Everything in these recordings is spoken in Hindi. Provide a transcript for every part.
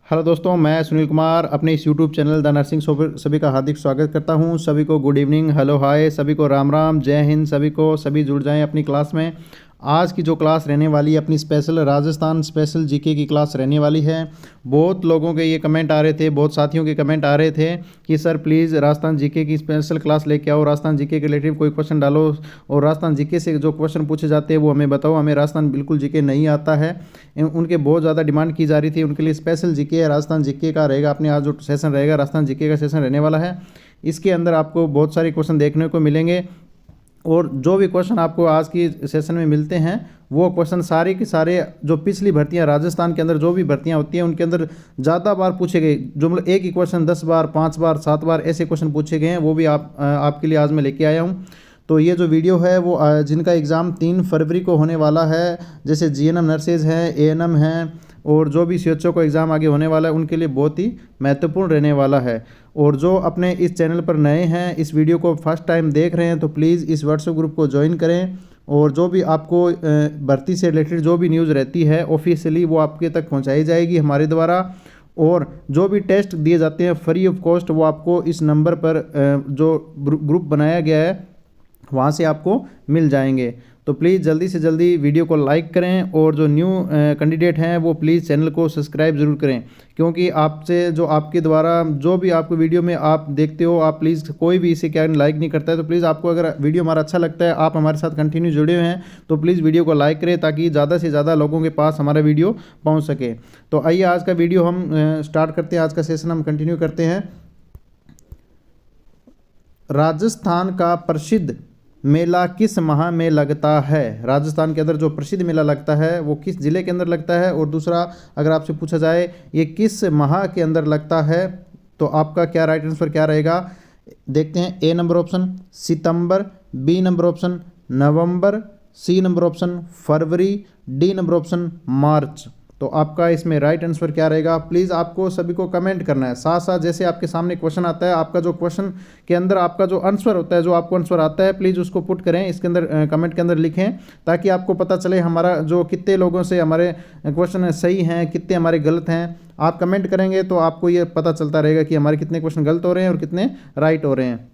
हेलो दोस्तों, मैं सुनील कुमार अपने इस YouTube channel the nursing show पर सभी का हार्दिक स्वागत करता हूं। सभी को गुड इवनिंग, हेलो, हाय, सभी को राम राम, जय हिंद। सभी जुड़ जाएं अपनी क्लास में। आज की जो क्लास रहने वाली है अपनी स्पेशल राजस्थान स्पेशल जीके की क्लास रहने वाली है। बहुत लोगों के ये कमेंट आ रहे थे, बहुत साथियों के कमेंट आ रहे थे कि सर प्लीज़ राजस्थान जीके की स्पेशल क्लास लेके आओ, राजस्थान जीके के रिलेटेड कोई क्वेश्चन डालो और राजस्थान जीके से जो क्वेश्चन पूछे जाते हैं वो हमें बताओ। हमें राजस्थान बिल्कुल जीके नहीं आता है। उनके बहुत ज़्यादा डिमांड की जा रही थी। उनके लिए स्पेशल जीके है, राजस्थान जीके का रहेगा। अपने आज जो सेशन रहेगा राजस्थान जीके का सेशन रहने वाला है। इसके अंदर आपको बहुत सारे क्वेश्चन देखने को मिलेंगे और जो भी क्वेश्चन आपको आज की सेशन में मिलते हैं वो क्वेश्चन सारे के सारे जो पिछली भर्तियां राजस्थान के अंदर जो भी भर्तियां होती हैं उनके अंदर ज़्यादा बार पूछे गए, जो मतलब एक ही क्वेश्चन 10 बार, 5 बार, 7 बार ऐसे क्वेश्चन पूछे गए हैं, वो भी आपके लिए आज मैं लेके आया हूँ। तो ये जो वीडियो है वो जिनका एग्ज़ाम 3 फरवरी को होने वाला है, जैसे जीएनएम नर्सेज हैं, एएनएम हैं और जो भी सीएचओ को एग्ज़ाम आगे होने वाला है, उनके लिए बहुत ही महत्वपूर्ण रहने वाला है। और जो अपने इस चैनल पर नए हैं, इस वीडियो को फर्स्ट टाइम देख रहे हैं, तो प्लीज़ इस व्हाट्सएप ग्रुप को ज्वाइन करें और जो भी आपको भर्ती से रिलेटेड जो भी न्यूज़ रहती है ऑफिशियली वो आपके तक पहुंचाई जाएगी हमारे द्वारा। और जो भी टेस्ट दिए जाते हैं फ्री ऑफ कॉस्ट वो आपको इस नंबर पर जो ग्रुप बनाया गया है वहाँ से आपको मिल जाएंगे। तो प्लीज़ जल्दी से जल्दी वीडियो को लाइक करें और जो न्यू कैंडिडेट हैं वो प्लीज़ चैनल को सब्सक्राइब ज़रूर करें, क्योंकि आपसे जो आपके द्वारा जो भी आपको वीडियो में आप देखते हो, आप प्लीज़ कोई भी इसे क्या लाइक नहीं करता है, तो प्लीज़ आपको अगर वीडियो हमारा अच्छा लगता है, आप हमारे साथ कंटिन्यू जुड़े हुए हैं, तो प्लीज़ वीडियो को लाइक करें ताकि ज़्यादा से ज़्यादा लोगों के पास हमारा वीडियो पहुँच सके। तो आइए आज का वीडियो हम स्टार्ट करते हैं, आज का सेशन हम कंटिन्यू करते हैं। राजस्थान का प्रसिद्ध मेला किस माह में लगता है? राजस्थान के अंदर जो प्रसिद्ध मेला लगता है वो किस जिले के अंदर लगता है? और दूसरा, अगर आपसे पूछा जाए ये किस माह के अंदर लगता है, तो आपका क्या राइट आंसर क्या रहेगा? देखते हैं। A number option September, B number option November, C number option February, D number option मार्च। तो आपका इसमें राइट आंसर क्या रहेगा? प्लीज़ आपको सभी को कमेंट करना है। साथ साथ जैसे आपके सामने क्वेश्चन आता है, आपका जो क्वेश्चन के अंदर आपका जो आंसर होता है, जो आपको आंसर आता है, प्लीज़ उसको पुट करें इसके अंदर, कमेंट के अंदर लिखें, ताकि आपको पता चले हमारा जो कितने लोगों से हमारे क्वेश्चन सही हैं, कितने हमारे गलत हैं। आप कमेंट करेंगे तो आपको ये पता चलता रहेगा कि हमारे कितने क्वेश्चन गलत हो रहे हैं और कितने राइट हो रहे हैं।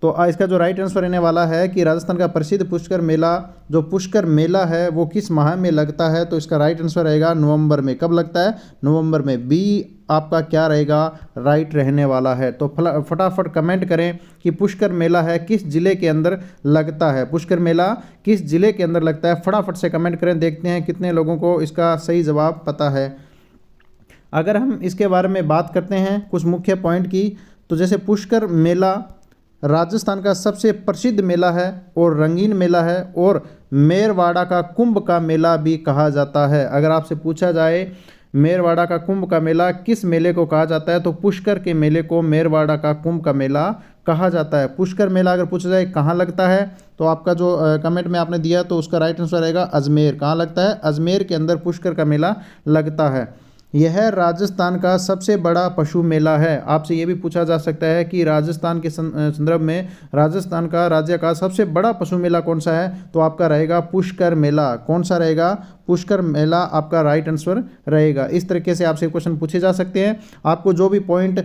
तो इसका जो राइट आंसर रहने वाला है कि राजस्थान का प्रसिद्ध पुष्कर मेला, जो पुष्कर मेला है वो किस माह में लगता है, तो इसका राइट आंसर रहेगा नवंबर में। कब लगता है? नवंबर में। बी आपका क्या रहेगा? राइट रहने वाला है। तो फटाफट कमेंट करें कि पुष्कर मेला है किस जिले के अंदर लगता है, पुष्कर मेला किस जिले के अंदर लगता है, फटाफट से कमेंट करें। देखते हैं कितने लोगों को इसका सही जवाब पता है। अगर हम इसके बारे में बात करते हैं कुछ मुख्य पॉइंट की, तो जैसे पुष्कर मेला राजस्थान का सबसे प्रसिद्ध मेला है और रंगीन मेला है और मेरवाड़ा का कुंभ का मेला भी कहा जाता है। अगर आपसे पूछा जाए मेरवाड़ा का कुंभ का मेला किस मेले को कहा जाता है, तो पुष्कर के मेले को मेरवाड़ा का कुंभ का मेला कहा जाता है। पुष्कर मेला अगर पूछा जाए कहाँ लगता है, तो आपका जो कमेंट में आपने दिया तो उसका राइट आंसर रहेगा अजमेर। कहाँ लगता है? अजमेर के अंदर पुष्कर का मेला लगता है। यह राजस्थान का सबसे बड़ा पशु मेला है। आपसे ये भी पूछा जा सकता है कि राजस्थान के संदर्भ में राजस्थान का राज्य का सबसे बड़ा पशु मेला कौन सा है, तो आपका रहेगा पुष्कर मेला। कौन सा रहेगा? पुष्कर मेला आपका राइट आंसर रहेगा। इस तरीके से आपसे क्वेश्चन पूछे जा सकते हैं। आपको जो भी पॉइंट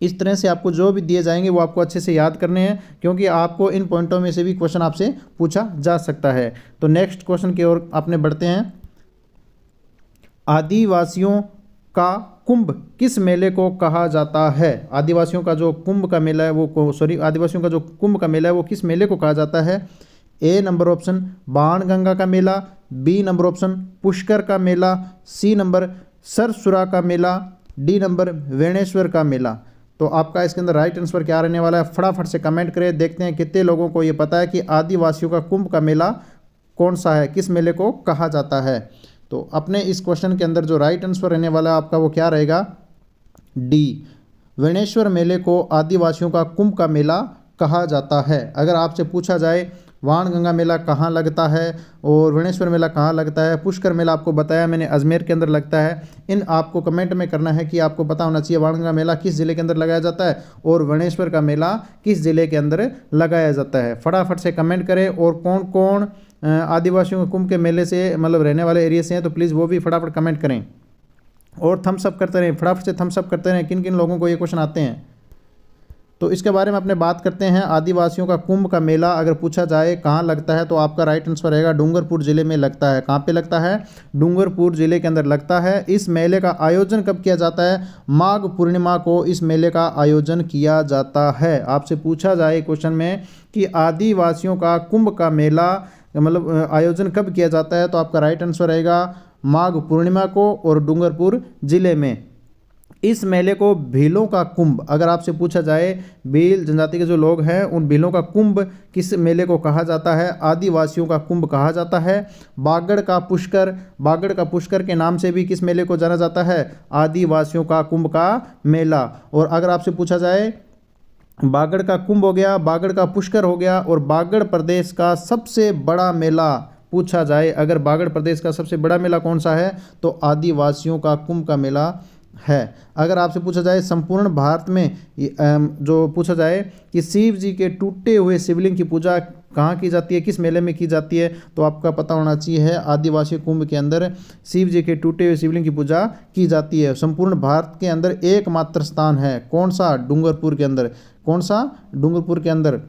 इस तरह से आपको जो भी दिए जाएंगे वो आपको अच्छे से याद करने हैं, क्योंकि आपको इन पॉइंटों में से भी क्वेश्चन आपसे पूछा जा सकता है। तो नेक्स्ट क्वेश्चन की ओर अपने बढ़ते हैं। आदिवासियों का कुंभ किस मेले को कहा जाता है? आदिवासियों का जो कुंभ का मेला है वो आदिवासियों का जो कुंभ का मेला है वो किस मेले को कहा जाता है? ए नंबर ऑप्शन बाणगंगा का मेला, बी नंबर ऑप्शन पुष्कर का मेला, सी नंबर सरसुरा का मेला, डी नंबर वेणेश्वर का मेला। तो आपका इसके अंदर राइट आंसर क्या रहने वाला है? फटाफट से कमेंट करें। देखते हैं कितने लोगों को ये पता है कि आदिवासियों का कुंभ का मेला कौन सा है, किस मेले को कहा जाता है। तो अपने इस क्वेश्चन के अंदर जो राइट आंसर रहने वाला है आपका वो क्या रहेगा? डी, वेणेश्वर मेले को आदिवासियों का कुंभ का मेला कहा जाता है। अगर आपसे पूछा जाए वाणगंगा मेला कहाँ लगता है और वेणेश्वर मेला कहाँ लगता है, पुष्कर मेला आपको बताया मैंने अजमेर के अंदर लगता है। इन आपको कमेंट में करना है कि आपको पता होना चाहिए वाणगंगा मेला किस ज़िले के अंदर लगाया जाता है और वेणेश्वर का मेला किस ज़िले के अंदर लगाया जाता है। फटाफट से कमेंट करें। और कौन कौन आदिवासियों के कुंभ के मेले से मतलब रहने वाले एरिया से हैं, तो प्लीज़ वो भी फटाफट कमेंट करें। और थम्स अप करते रहें, फटाफट से थम्स अप करते रहें, किन किन लोगों को ये क्वेश्चन आते हैं। तो इसके बारे में अपने बात करते हैं। आदिवासियों का कुंभ का मेला अगर पूछा जाए कहाँ लगता है, तो आपका राइट आंसर रहेगा डूंगरपुर जिले में लगता है। कहाँ पे लगता है? डूंगरपुर जिले के अंदर लगता है। इस मेले का आयोजन कब किया जाता है? माघ पूर्णिमा को इस मेले का आयोजन किया जाता है। आपसे पूछा जाए क्वेश्चन में कि आदिवासियों का कुंभ का मेला मतलब आयोजन कब किया जाता है, तो आपका राइट आंसर रहेगा माघ पूर्णिमा को और डूंगरपुर जिले में। इस मेले को भीलों का कुंभ, अगर आपसे पूछा जाए भील जनजाति के जो लोग हैं उन भीलों का कुंभ किस मेले को कहा जाता है? आदिवासियों का कुंभ कहा जाता है। बागड़ का पुष्कर, बागड़ का पुष्कर के नाम से भी किस मेले को जाना जाता है? आदिवासियों का कुंभ का मेला। और अगर आपसे पूछा जाए बागड़ का कुंभ हो गया, बागड़ का पुष्कर हो गया, और बागड़ प्रदेश का सबसे बड़ा मेला पूछा जाए, अगर बागड़ प्रदेश का सबसे बड़ा मेला कौन सा है, तो आदिवासियों का कुंभ का मेला है। अगर आपसे पूछा जाए संपूर्ण भारत में जो पूछा जाए कि शिव जी के टूटे हुए शिवलिंग की पूजा कहाँ की जाती है, किस मेले में की जाती है, तो आपका पता होना चाहिए है आदिवासी कुंभ के अंदर शिव जी के टूटे हुए शिवलिंग की पूजा की जाती है। संपूर्ण भारत के अंदर एकमात्र स्थान है, कौन सा? डूंगरपुर के अंदर। कौन सा? डूंगरपुर के अंदर।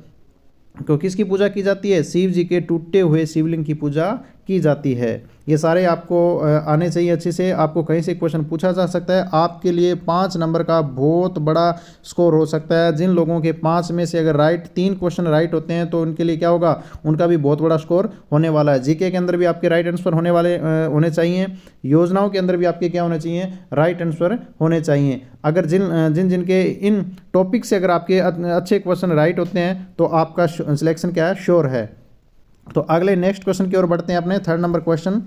तो किसकी पूजा की जाती है? शिव जी के टूटे हुए शिवलिंग की पूजा की जाती है। ये सारे आपको आने चाहिए अच्छे से। आपको कहीं से क्वेश्चन पूछा जा सकता है, आपके लिए 5 नंबर का बहुत बड़ा स्कोर हो सकता है। जिन लोगों के 5 में से अगर 3 क्वेश्चन राइट होते हैं तो उनके लिए क्या होगा? उनका भी बहुत बड़ा स्कोर होने वाला है। जीके के अंदर भी आपके राइट आंसर होने चाहिए। योजनाओं के अंदर भी आपके क्या होने चाहिए? राइट आंसर होने चाहिए। अगर जिनके इन टॉपिक से अगर आपके अच्छे क्वेश्चन राइट होते हैं तो आपका सिलेक्शन क्या है? श्योर है। तो अगले नेक्स्ट क्वेश्चन की ओर बढ़ते हैं। अपने 3rd नंबर क्वेश्चन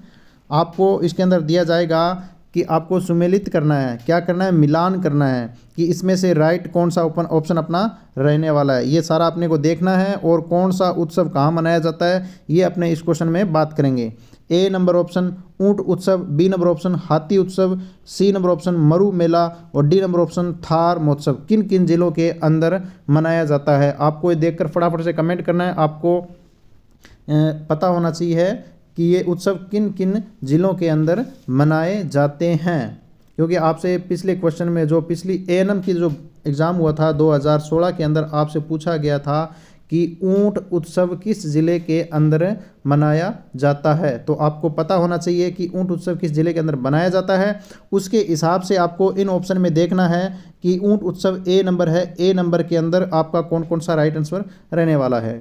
आपको इसके अंदर दिया जाएगा कि आपको सुमेलित करना है। क्या करना है? मिलान करना है कि इसमें से राइट कौन सा ऑप्शन अपना रहने वाला है। ये सारा अपने को देखना है। और कौन सा उत्सव कहाँ मनाया जाता है ये अपने इस क्वेश्चन में बात करेंगे। ए नंबर ऑप्शन ऊंट उत्सव, बी नंबर ऑप्शन हाथी उत्सव, सी नंबर ऑप्शन मरु मेला और डी नंबर ऑप्शन थार महोत्सव किन किन जिलों के अंदर मनाया जाता है। आपको ये देखकर फटाफट से कमेंट करना है। आपको पता होना चाहिए कि ये उत्सव किन किन जिलों के अंदर मनाए जाते हैं, क्योंकि आपसे पिछले क्वेश्चन में जो पिछली एएनएम की जो एग्ज़ाम हुआ था 2016 के अंदर आपसे पूछा गया था कि ऊंट उत्सव किस ज़िले के अंदर मनाया जाता है। तो आपको पता होना चाहिए कि ऊंट उत्सव किस ज़िले के अंदर मनाया जाता है। उसके हिसाब से आपको इन ऑप्शन में देखना है कि ऊंट उत्सव ए नंबर है, ए नंबर के अंदर आपका कौन कौन सा राइट आंसर रहने वाला है।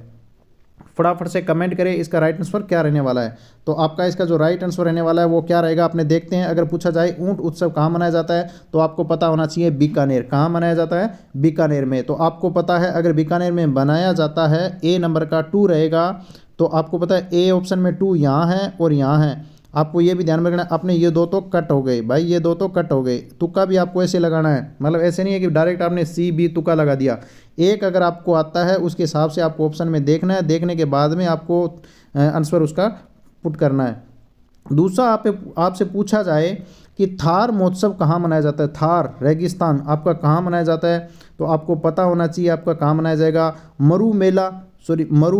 फटाफट से कमेंट करें इसका राइट आंसर क्या रहने वाला है। तो आपका इसका जो राइट आंसर रहने वाला है वो क्या रहेगा अपने देखते हैं। अगर पूछा जाए ऊंट उत्सव कहाँ मनाया जाता है तो आपको पता होना चाहिए बीकानेर। कहाँ मनाया जाता है? बीकानेर में। तो आपको पता है अगर बीकानेर में बनाया जाता है ए नंबर का 2 रहेगा। तो आपको पता है ए ऑप्शन में 2 यहाँ है और यहाँ है। आपको ये भी ध्यान में रखना अपने ये दो तो कट हो गए भाई, ये दो तो कट हो गए। तुक्का भी आपको ऐसे लगाना है, मतलब ऐसे नहीं है कि डायरेक्ट आपने सी बी तुक्का लगा दिया। एक अगर आपको आता है उसके हिसाब से आपको ऑप्शन में देखना है, देखने के बाद में आपको आंसर उसका पुट करना है। दूसरा आपसे पूछा जाए कि थार महोत्सव कहाँ मनाया जाता है, थार रेगिस्तान आपका कहाँ मनाया जाता है, तो आपको पता होना चाहिए आपका कहाँ मनाया जाएगा। मरु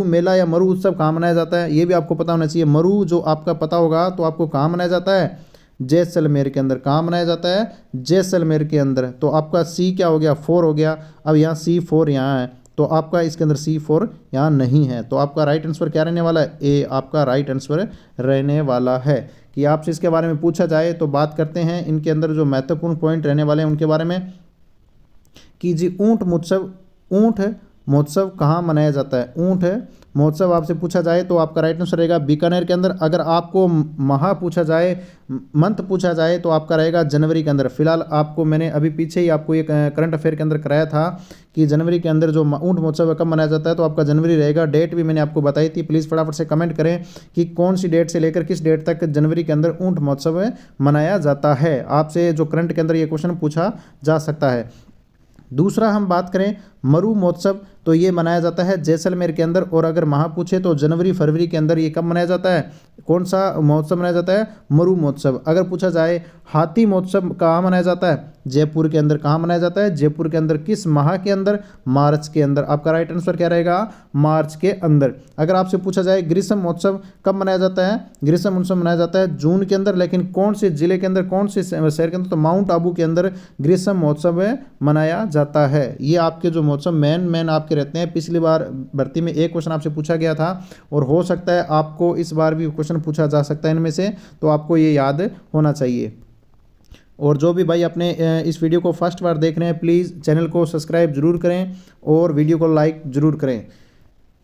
मेला या मरु उत्सव कहाँ मनाया जाता है ये भी आपको पता होना चाहिए। मरु जो आपका पता होगा तो आपको कहाँ मनाया जाता है? जैसलमेर के अंदर। कहाँ मनाया जाता है? जैसलमेर के अंदर। तो आपका सी क्या हो गया? 4 हो गया। अब यहाँ C4 यहाँ है तो आपका इसके अंदर C4 यहाँ नहीं है। तो आपका राइट आंसर क्या रहने वाला है? ए आपका राइट आंसर रहने वाला है। कि आपसे इसके बारे में पूछा जाए तो बात करते हैं इनके अंदर जो महत्वपूर्ण पॉइंट रहने वाले हैं उनके बारे में कि जी ऊंट महोत्सव कहाँ मनाया जाता है। ऊंट महोत्सव आपसे पूछा जाए तो आपका राइट आंसर रहेगा बीकानेर के अंदर। अगर आपको मंथ पूछा जाए तो आपका रहेगा जनवरी के अंदर। फिलहाल आपको मैंने अभी पीछे ही आपको ये करंट अफेयर के अंदर कराया था कि जनवरी के अंदर जो ऊंट महोत्सव कब मनाया जाता है, तो आपका जनवरी रहेगा। डेट भी मैंने आपको बताई थी। प्लीज़ फटाफट से कमेंट करें कि कौन सी डेट से लेकर किस डेट तक जनवरी के अंदर ऊंट महोत्सव मनाया जाता है। आपसे जो करंट के अंदर ये क्वेश्चन पूछा जा सकता है। दूसरा हम बात करें मरु महोत्सव तो ये मनाया जाता है जैसलमेर के अंदर। और अगर महा पूछे तो जनवरी फरवरी के अंदर ये कब मनाया जाता है, कौन सा महोत्सव मनाया जाता है, मरु महोत्सव। अगर पूछा जाए हाथी महोत्सव कहाँ मनाया जाता है, जयपुर के अंदर। कहाँ मनाया जाता है, जयपुर के अंदर। किस माह के अंदर, मार्च के अंदर। आपका राइट आंसर क्या रहेगा, मार्च के अंदर। अगर आपसे पूछा जाए ग्रीष्म महोत्सव कब मनाया जाता है, ग्रीष्म महोत्सव मनाया जाता है जून के अंदर, लेकिन कौन से जिले के अंदर, कौन से शहर के अंदर, तो माउंट आबू के अंदर ग्रीष्म महोत्सव मनाया जाता है। ये आपके जो महोत्सव मेन आपके रहते हैं। पिछली बार भर्ती में एक क्वेश्चन आपसे पूछा गया था और हो सकता है आपको इस बार भी क्वेश्चन पूछा जा सकता है इनमें से, तो आपको ये याद होना चाहिए। और जो भी भाई अपने इस वीडियो को फर्स्ट बार देख रहे हैं, प्लीज़ चैनल को सब्सक्राइब जरूर करें और वीडियो को लाइक जरूर करें।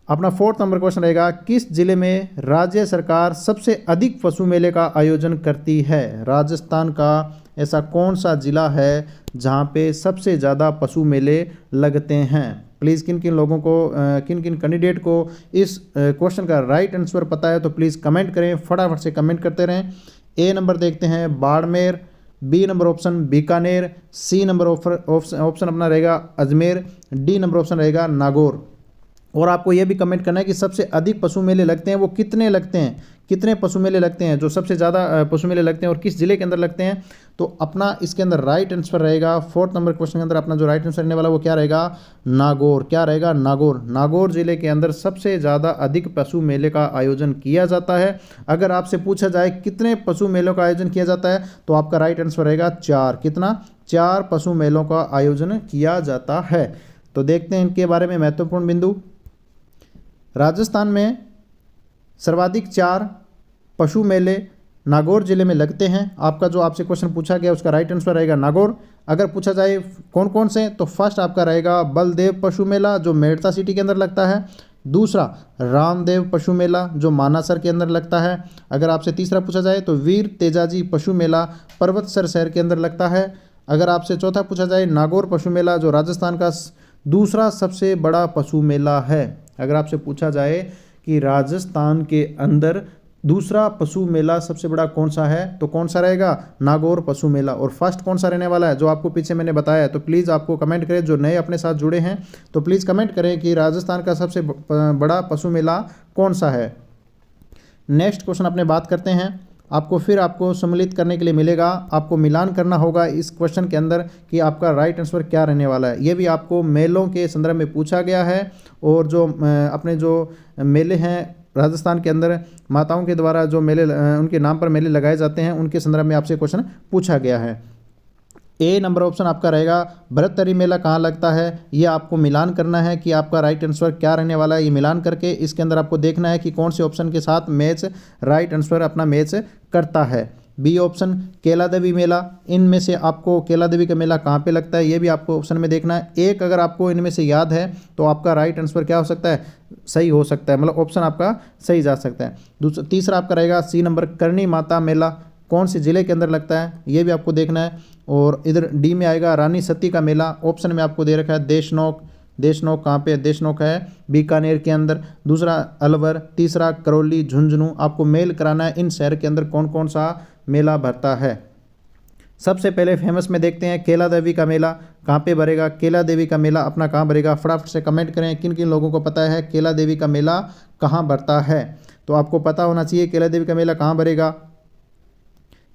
अपना 4th नंबर क्वेश्चन रहेगा, किस जिले में राज्य सरकार सबसे अधिक पशु मेले का आयोजन करती है। राजस्थान का ऐसा कौन सा जिला है जहाँ पे सबसे ज़्यादा पशु मेले लगते हैं। प्लीज़ किन किन लोगों को, किन किन कैंडिडेट को इस क्वेश्चन का राइट आंसर पता है तो प्लीज़ कमेंट करें, फटाफट से कमेंट करते रहें। ए नंबर देखते हैं Barmer, B number option Bikaner, C number option अपना रहेगा अजमेर, डी नंबर ऑप्शन रहेगा नागौर। और आपको यह भी कमेंट करना है कि सबसे अधिक पशु मेले लगते हैं वो कितने लगते हैं, कितने पशु मेले लगते हैं, जो सबसे ज़्यादा पशु मेले लगते हैं और किस जिले के अंदर लगते हैं। तो अपना इसके अंदर राइट आंसर रहेगा 4th नंबर क्वेश्चन के अंदर अपना जो राइट आंसर रहने वाला वो क्या रहेगा, नागौर। क्या रहेगा, नागौर। नागौर जिले के अंदर सबसे ज़्यादा अधिक पशु मेले का आयोजन किया जाता है। अगर आपसे पूछा जाए कितने पशु मेलों का आयोजन किया जाता है तो आपका राइट आंसर रहेगा 4। कितना, 4 पशु मेलों का आयोजन किया जाता है। तो देखते हैं इनके बारे में महत्वपूर्ण बिंदु। राजस्थान में सर्वाधिक 4 पशु मेले नागौर जिले में लगते हैं। आपका जो आपसे क्वेश्चन पूछा गया उसका राइट आंसर रहेगा नागौर। अगर पूछा जाए कौन कौन से, तो फर्स्ट आपका रहेगा बलदेव पशु मेला जो मेड़ता सिटी के अंदर लगता है। दूसरा रामदेव पशु मेला जो मानासर के अंदर लगता है। अगर आपसे तीसरा पूछा जाए तो वीर तेजाजी पशु मेला पर्वतसर शहर के अंदर लगता है। अगर आपसे चौथा पूछा जाए नागौर पशु मेला जो राजस्थान का दूसरा सबसे बड़ा पशु मेला है। अगर आपसे पूछा जाए कि राजस्थान के अंदर दूसरा पशु मेला सबसे बड़ा कौन सा है तो कौन सा रहेगा, नागौर पशु मेला। और फर्स्ट कौन सा रहने वाला है जो आपको पीछे मैंने बताया है। तो प्लीज़ आपको कमेंट करें, जो नए अपने साथ जुड़े हैं तो प्लीज़ कमेंट करें कि राजस्थान का सबसे बड़ा पशु मेला कौन सा है। नेक्स्ट क्वेश्चन अपने बात करते हैं। आपको सम्मिलित करने के लिए मिलेगा, आपको मिलान करना होगा इस क्वेश्चन के अंदर कि आपका राइट आंसर क्या रहने वाला है। ये भी आपको मेलों के संदर्भ में पूछा गया है और जो अपने जो मेले हैं राजस्थान के अंदर माताओं के द्वारा जो मेले उनके नाम पर मेले लगाए जाते हैं उनके संदर्भ में आपसे क्वेश्चन पूछा गया है। ए नंबर ऑप्शन आपका रहेगा भरतरी मेला कहाँ लगता है। ये आपको मिलान करना है कि आपका राइट आंसर क्या रहने वाला है। ये मिलान करके इसके अंदर आपको देखना है कि कौन से ऑप्शन के साथ मैच राइट आंसर अपना मैच करता है। बी ऑप्शन केला देवी मेला, इनमें से आपको केला देवी का मेला कहाँ पे लगता है ये भी आपको ऑप्शन में देखना है। एक अगर आपको इनमें से याद है तो आपका राइट आंसर क्या हो सकता है, सही हो सकता है, मतलब ऑप्शन आपका सही जा सकता है। तीसरा आपका रहेगा सी नंबर करणी माता मेला, कौन से ज़िले के अंदर लगता है ये भी आपको देखना है। और इधर डी में आएगा रानी सती का मेला, ऑप्शन में आपको दे रखा है देशनोक। देशनोक कहाँ पे, देशनोक है बीकानेर के अंदर। दूसरा अलवर, तीसरा करौली, झुंझुनू। आपको मेल कराना है इन शहर के अंदर कौन कौन सा मेला भरता है। सबसे पहले फेमस में देखते हैं केला देवी का मेला कहाँ पे भरेगा। केला देवी का मेला अपना कहाँ भरेगा, फटाफट से कमेंट करें किन किन लोगों को पता है केला देवी का मेला कहाँ भरता है। तो आपको पता होना चाहिए केला देवी का मेला कहाँ भरेगा।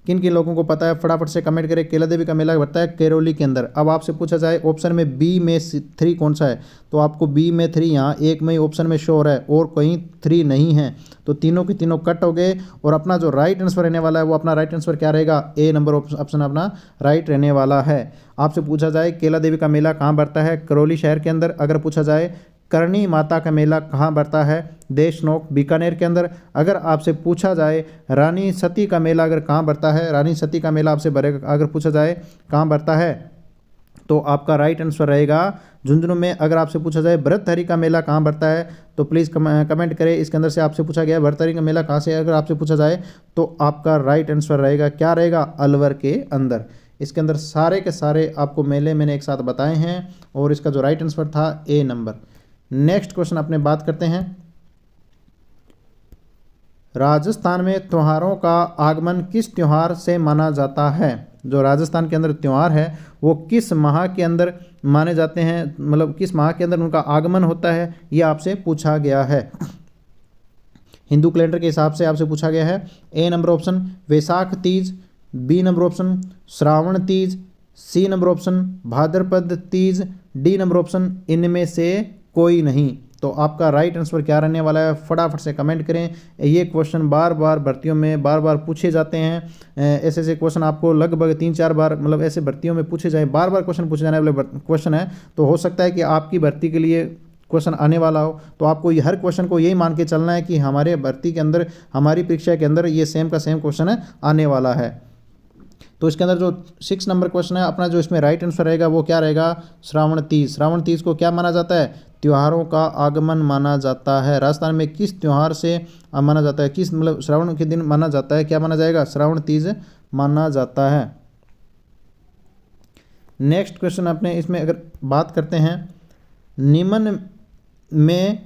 किन किन लोगों को पता है फटाफट से कमेंट करें। केला देवी का मेला भरता है करौली के अंदर। अब आपसे पूछा जाए ऑप्शन में बी में 3 कौन सा है, तो आपको बी में 3 यहाँ एक में ऑप्शन में शो हो रहा है और कहीं 3 नहीं है, तो तीनों के तीनों कट हो गए। और अपना जो राइट आंसर रहने वाला है वो अपना राइट आंसर क्या रहेगा, ए नंबर ऑप्शन अपना राइट रहने वाला है। आपसे पूछा जाए केला देवी का मेला कहाँ भरता है, करौली शहर के अंदर। अगर पूछा जाए करणी माता का मेला कहाँ भरता है, देशनोक बीकानेर के अंदर। अगर आपसे पूछा जाए रानी सती का मेला अगर कहाँ भरता है, रानी सती का मेला आपसे भरेगा अगर पूछा जाए कहाँ भरता है तो आपका राइट आंसर रहेगा झुंझुनू में। अगर आपसे पूछा जाए भरतहरि का मेला कहाँ भरता है तो प्लीज़ कमेंट करें। इसके अंदर से आपसे पूछा गया भरतहरि का मेला कहाँ से, अगर आपसे पूछा जाए तो आपका राइट आंसर रहेगा क्या रहेगा, अलवर के अंदर। इसके अंदर सारे के सारे आपको मेले मैंने एक साथ बताए हैं और इसका जो राइट आंसर था ए नंबर। नेक्स्ट क्वेश्चन अपने बात करते हैं। राजस्थान में त्योहारों का आगमन किस त्योहार से माना जाता है। जो राजस्थान के अंदर त्यौहार है वो किस माह के अंदर माने जाते हैं, मतलब किस माह के अंदर उनका आगमन होता है, ये आपसे पूछा गया है। हिंदू कैलेंडर के हिसाब से आपसे पूछा गया है। A number option Vaishakh Teej, B number option Shravan Teej, C number option Bhadrapad Teej, D number option इनमें से कोई नहीं। तो आपका राइट आंसर क्या रहने वाला है, फटाफट से कमेंट करें। ये क्वेश्चन बार बार भर्तियों में बार बार पूछे जाते हैं। ऐसे ऐसे क्वेश्चन आपको लगभग 3-4 बार, मतलब ऐसे भर्तियों में पूछे जाए, बार बार क्वेश्चन पूछे जाने वाले क्वेश्चन है। तो हो सकता है कि आपकी भर्ती के लिए क्वेश्चन आने वाला हो, तो आपको ये हर क्वेश्चन को यही मान के चलना है कि हमारे भर्ती के अंदर, हमारी परीक्षा के अंदर ये सेम का सेम क्वेश्चन आने वाला है। तो इसके अंदर जो 6 नंबर क्वेश्चन है अपना, जो इसमें राइट आंसर रहेगा वो क्या रहेगा, श्रावण तीज। श्रावण तीज को क्या माना जाता है, त्योहारों का आगमन माना जाता है। राजस्थान में किस त्योहार से माना जाता है, किस मतलब श्रावण के दिन माना जाता है, क्या माना जाएगा, श्रावण तीज माना जाता है। नेक्स्ट क्वेश्चन अपने इसमें अगर बात करते हैं, निम्न में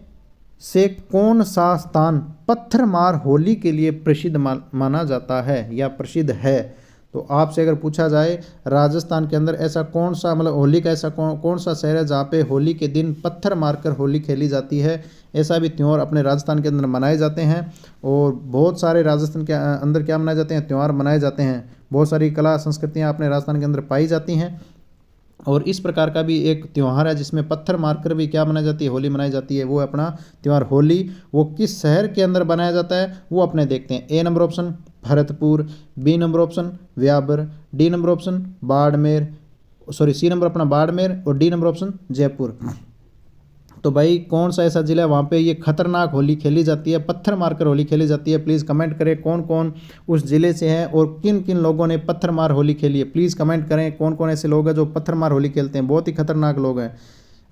से कौन सा स्थान पत्थरमार होली के लिए प्रसिद्ध माना जाता है या प्रसिद्ध है। तो आपसे अगर पूछा जाए राजस्थान के अंदर ऐसा कौन सा, मतलब होली का ऐसा कौन सा शहर है जहाँ पे होली के दिन पत्थर मारकर होली खेली जाती है। ऐसा भी त्यौहार अपने राजस्थान के अंदर मनाए जाते हैं और बहुत सारे राजस्थान के अंदर क्या मनाए जाते हैं, त्यौहार मनाए जाते हैं। बहुत सारी कला संस्कृतियाँ अपने राजस्थान के अंदर पाई जाती हैं और इस प्रकार का भी एक त्यौहार है जिसमें पत्थर मारकर भी क्या मनाई जाती है, होली मनाई जाती है। वो अपना त्यौहार होली, वो किस शहर के अंदर बनाया जाता है वो अपने देखते हैं। A number option Bharatpur, B number option Beawar, D number option Barmer, C number अपना बाड़मेर और डी नंबर ऑप्शन जयपुर। तो भाई कौन सा ऐसा जिला है वहाँ पे ये खतरनाक होली खेली जाती है, पत्थर मारकर होली खेली जाती है। प्लीज़ कमेंट करें कौन कौन उस ज़िले से हैं और किन किन लोगों ने पत्थर मार होली खेली है। प्लीज़ कमेंट करें कौन कौन ऐसे लोग हैं जो पत्थर मार होली खेलते हैं, बहुत ही खतरनाक लोग हैं।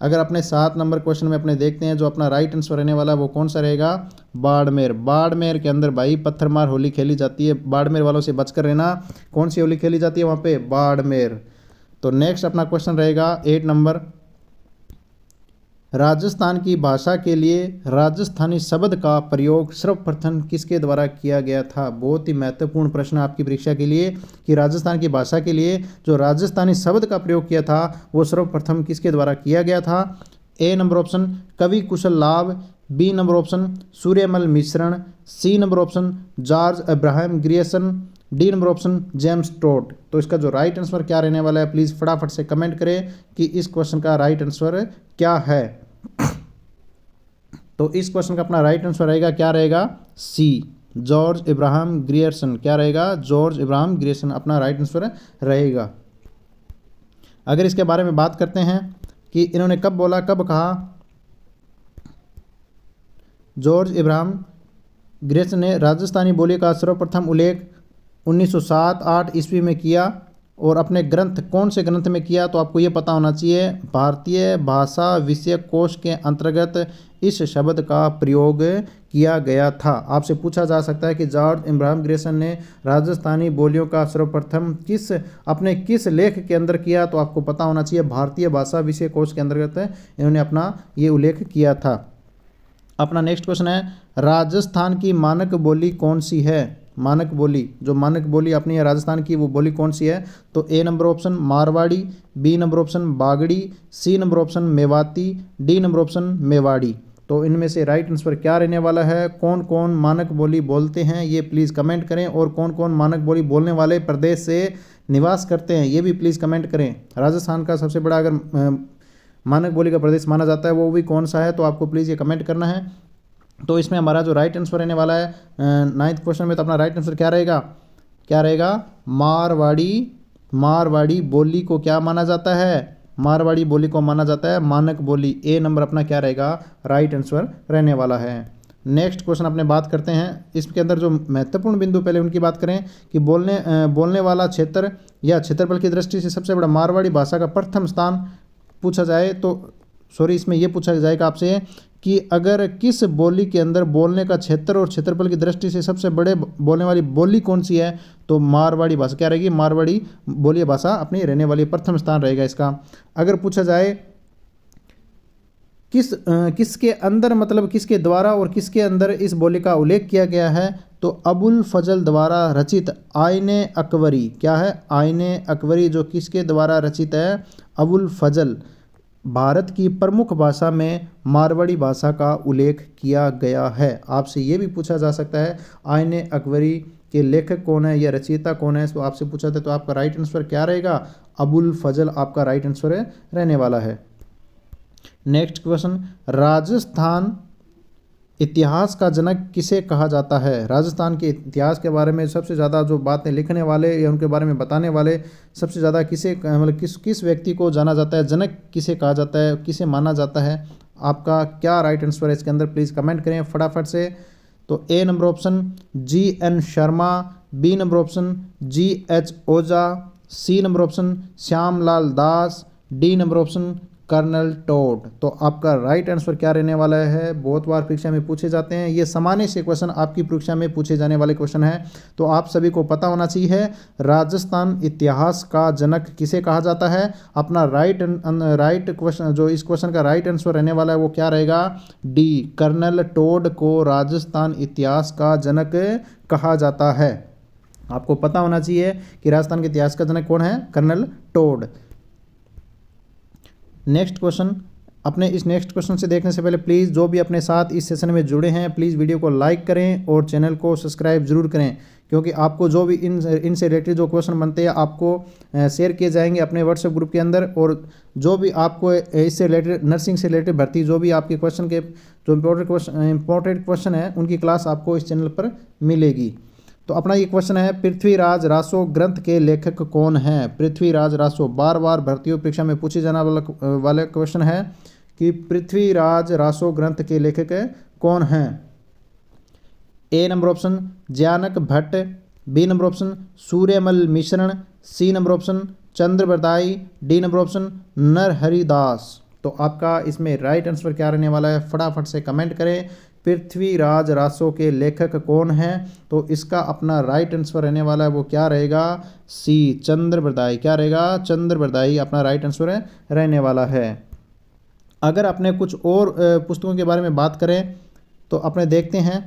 अगर अपने 7 नंबर क्वेश्चन में अपने देखते हैं जो अपना राइट आंसर रहने वाला वो कौन सा रहेगा, बाड़मेर। बाड़मेर के अंदर भाई पत्थर मार होली खेली जाती है। बाड़मेर वालों से बचकर रहना। कौन सी होली खेली जाती है वहाँ पे, बाड़मेर। तो नेक्स्ट अपना क्वेश्चन रहेगा 8 नंबर, राजस्थान की भाषा के लिए राजस्थानी शब्द का प्रयोग सर्वप्रथम किसके द्वारा किया गया था। बहुत ही महत्वपूर्ण प्रश्न आपकी परीक्षा के लिए कि राजस्थान की भाषा के लिए जो राजस्थानी शब्द का प्रयोग किया था वो सर्वप्रथम किसके द्वारा किया गया था। ए नंबर ऑप्शन कवि कुशल लाभ, B number option Suryamal Mishran, C number option George Abraham Grierson, D number option James Tod. तो इसका जो राइट आंसर क्या रहने वाला है प्लीज़ फटाफट से कमेंट करें कि इस क्वेश्चन का राइट आंसर क्या है। तो इस क्वेश्चन का अपना राइट आंसर रहेगा, क्या रहेगा, सी जॉर्ज इब्राहिम ग्रियर्सन। क्या रहेगा, जॉर्ज इब्राहिम ग्रियर्सन अपना राइट आंसर रहेगा। अगर इसके बारे में बात करते हैं कि इन्होंने कब बोला, कब कहा, जॉर्ज इब्राहिम ग्रियर्सन ने राजस्थानी बोली का सर्वप्रथम उल्लेख 1907-8 ईस्वी में किया और अपने ग्रंथ, कौन से ग्रंथ में किया, तो आपको ये पता होना चाहिए, भारतीय भाषा विषय कोश के अंतर्गत इस शब्द का प्रयोग किया गया था। आपसे पूछा जा सकता है कि जॉर्ज इब्राहिम ग्रियर्सन ने राजस्थानी बोलियों का सर्वप्रथम अपने किस लेख के अंदर किया, तो आपको पता होना चाहिए भारतीय भाषा विषय कोश के अंतर्गत इन्होंने अपना ये उल्लेख किया था। अपना नेक्स्ट क्वेश्चन है, राजस्थान की मानक बोली कौन सी है। मानक बोली, जो मानक बोली अपनी है राजस्थान की, वो बोली कौन सी है। तो A number option Marwari, B number option Bagri, C number option Mewati, D number option Mewari. तो इनमें से राइट आंसर क्या रहने वाला है, कौन कौन मानक बोली बोलते हैं ये प्लीज़ कमेंट करें और कौन कौन मानक बोली बोलने वाले प्रदेश से निवास करते हैं ये भी प्लीज़ कमेंट करें। राजस्थान का सबसे बड़ा अगर मानक बोली का प्रदेश माना जाता है वो भी कौन सा है, तो आपको प्लीज़ ये कमेंट करना है। तो इसमें हमारा जो राइट आंसर रहने वाला है 9th क्वेश्चन में, तो अपना राइट आंसर क्या रहेगा, क्या रहेगा, मारवाड़ी। मारवाड़ी बोली को क्या माना जाता है, मारवाड़ी बोली को माना जाता है मानक बोली। ए नंबर अपना क्या रहेगा, राइट आंसर रहने वाला है। नेक्स्ट क्वेश्चन अपने बात करते हैं, इसके अंदर जो महत्वपूर्ण बिंदु पहले उनकी बात करें कि बोलने वाला क्षेत्र या क्षेत्रफल की दृष्टि से सबसे बड़ा मारवाड़ी भाषा का प्रथम स्थान पूछा जाए तो इसमें यह पूछा जाएगा आपसे कि अगर किस बोली के अंदर बोलने का क्षेत्र और क्षेत्रफल की दृष्टि से सबसे बड़े बोलने वाली बोली कौन सी है, तो मारवाड़ी भाषा क्या रहेगी, मारवाड़ी बोली भाषा अपनी रहने वाली प्रथम स्थान रहेगा इसका। अगर पूछा जाए किसके अंदर मतलब किसके द्वारा और किसके अंदर इस बोली का उल्लेख किया गया है? तो अबुल फजल द्वारा रचित आईने अकबरी, क्या है? आईने अकबरी, जो किसके द्वारा रचित है? अबुल फजल। भारत की प्रमुख भाषा में मारवाड़ी भाषा का उल्लेख किया गया है। आपसे ये भी पूछा जा सकता है आईने अकबरी के लेखक कौन है या रचयिता कौन है, तो आपसे पूछा था, तो आपका राइट आंसर क्या रहेगा? अबुल फजल आपका राइट आंसर रहने वाला है। नेक्स्ट क्वेश्चन, राजस्थान इतिहास का जनक किसे कहा जाता है? राजस्थान के इतिहास के बारे में सबसे ज़्यादा जो बातें लिखने वाले या उनके बारे में बताने वाले सबसे ज़्यादा किसे मतलब किस व्यक्ति को जाना जाता है? जनक किसे कहा जाता है, किसे माना जाता है? आपका क्या राइट आंसर है इसके अंदर, प्लीज़ कमेंट करें फटाफट से। तो A number option GN Sharma, B number option GH Ojha, C number option Shyamlal Das, D number option colonel Tod. तो आपका राइट आंसर क्या रहने वाला है? बहुत बार परीक्षा में पूछे जाते हैं, ये सामान्य से क्वेश्चन आपकी परीक्षा में पूछे जाने वाले क्वेश्चन है, तो आप सभी को पता होना चाहिए राजस्थान इतिहास का जनक किसे कहा जाता है। अपना राइट क्वेश्चन, जो इस क्वेश्चन का राइट आंसर रहने वाला है वो क्या रहेगा? डी, कर्नल टोड को राजस्थान इतिहास का जनक कहा जाता है। आपको पता होना चाहिए कि राजस्थान के इतिहास का जनक कौन है? Colonel toad. नेक्स्ट क्वेश्चन, अपने इस नेक्स्ट क्वेश्चन से देखने से पहले प्लीज़ जो भी अपने साथ इस सेशन में जुड़े हैं प्लीज़ वीडियो को लाइक करें और चैनल को सब्सक्राइब जरूर करें, क्योंकि आपको जो भी इनसे रिलेटेड जो क्वेश्चन बनते हैं आपको शेयर किए जाएंगे अपने व्हाट्सएप ग्रुप के अंदर, और जो भी आपको इससे रिलेटेड नर्सिंग से रिलेटेड भर्ती जो भी आपके क्वेश्चन के जो इंपॉर्टेंट क्वेश्चन है उनकी क्लास आपको इस चैनल पर मिलेगी। तो अपना ये क्वेश्चन है, पृथ्वीराज रासो ग्रंथ के लेखक कौन है? पृथ्वीराज रासो बार बार भर्तियों परीक्षा में पूछे जाने वाला क्वेश्चन है कि पृथ्वीराज रासो ग्रंथ के लेखक कौन हैं? A number option Gyanak Bhatt, B number option Suryamal Mishran, C number option Chandbardai, D number option Narharidas. तो आपका इसमें राइट आंसर क्या रहने वाला है? फटाफट से कमेंट करें। पृथ्वीराज रासो के लेखक कौन हैं? तो इसका अपना राइट आंसर रहने वाला है वो क्या रहेगा? सी, चंद्रबरदाई। क्या रहेगा? चंद्रबरदाई अपना राइट आंसर रहने वाला है। अगर अपने कुछ और पुस्तकों के बारे में बात करें तो अपने देखते हैं,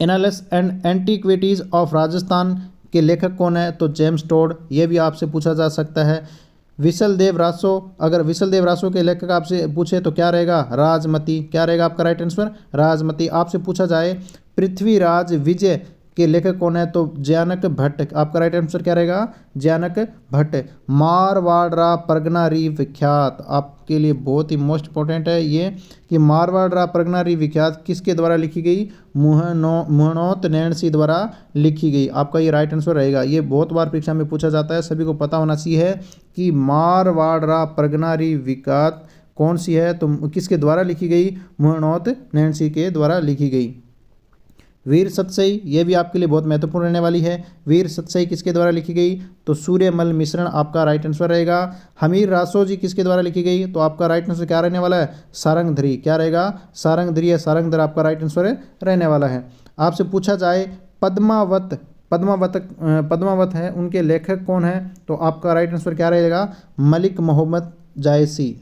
annals and antiquities of Rajasthan के लेखक कौन है? तो जेम्स टोड, ये भी आपसे पूछा जा सकता है। विशलदेव रासो, अगर विशलदेव रासो के लेखक आपसे पूछे तो क्या रहेगा? राजमती। क्या रहेगा आपका राइट आंसर? राजमती। आपसे पूछा जाए पृथ्वीराज विजय के लेखक कौन है? तो ज्ञानक भट्ट। आपका राइट आंसर क्या रहेगा? ज्ञानक भट्ट। मारवाड़ा परगना री विख्यात, आपके लिए बहुत ही मोस्ट इंपॉर्टेंट है ये कि मारवाड़ा परगना री विख्यात किसके द्वारा लिखी गई? मुहनोत नैणसी द्वारा लिखी गई। आपका ये राइट आंसर रहेगा। ये बहुत बार परीक्षा में पूछा जाता है, सभी को पता होना चाहिए कि मारवाड़ा परगना री विख्यात कौन सी है, तो किसके द्वारा लिखी गई? मुहनोत नैणसी के द्वारा लिखी गई। वीर सतसई, ये भी आपके लिए बहुत महत्वपूर्ण रहने वाली है। वीर सतसई किसके द्वारा लिखी गई? तो सूर्यमल मिश्रण आपका राइट आंसर रहेगा। हमीर रासो जी किसके द्वारा लिखी गई? तो आपका राइट आंसर क्या रहने वाला है? सारंगधरी। क्या रहेगा? सारंगधरी या सारंगधर आपका राइट आंसर रहने वाला है। आपसे पूछा जाए पद्मावत, पद्मावत है उनके लेखक कौन है? तो आपका राइट आंसर क्या रहेगा? मलिक मोहम्मद जायसी।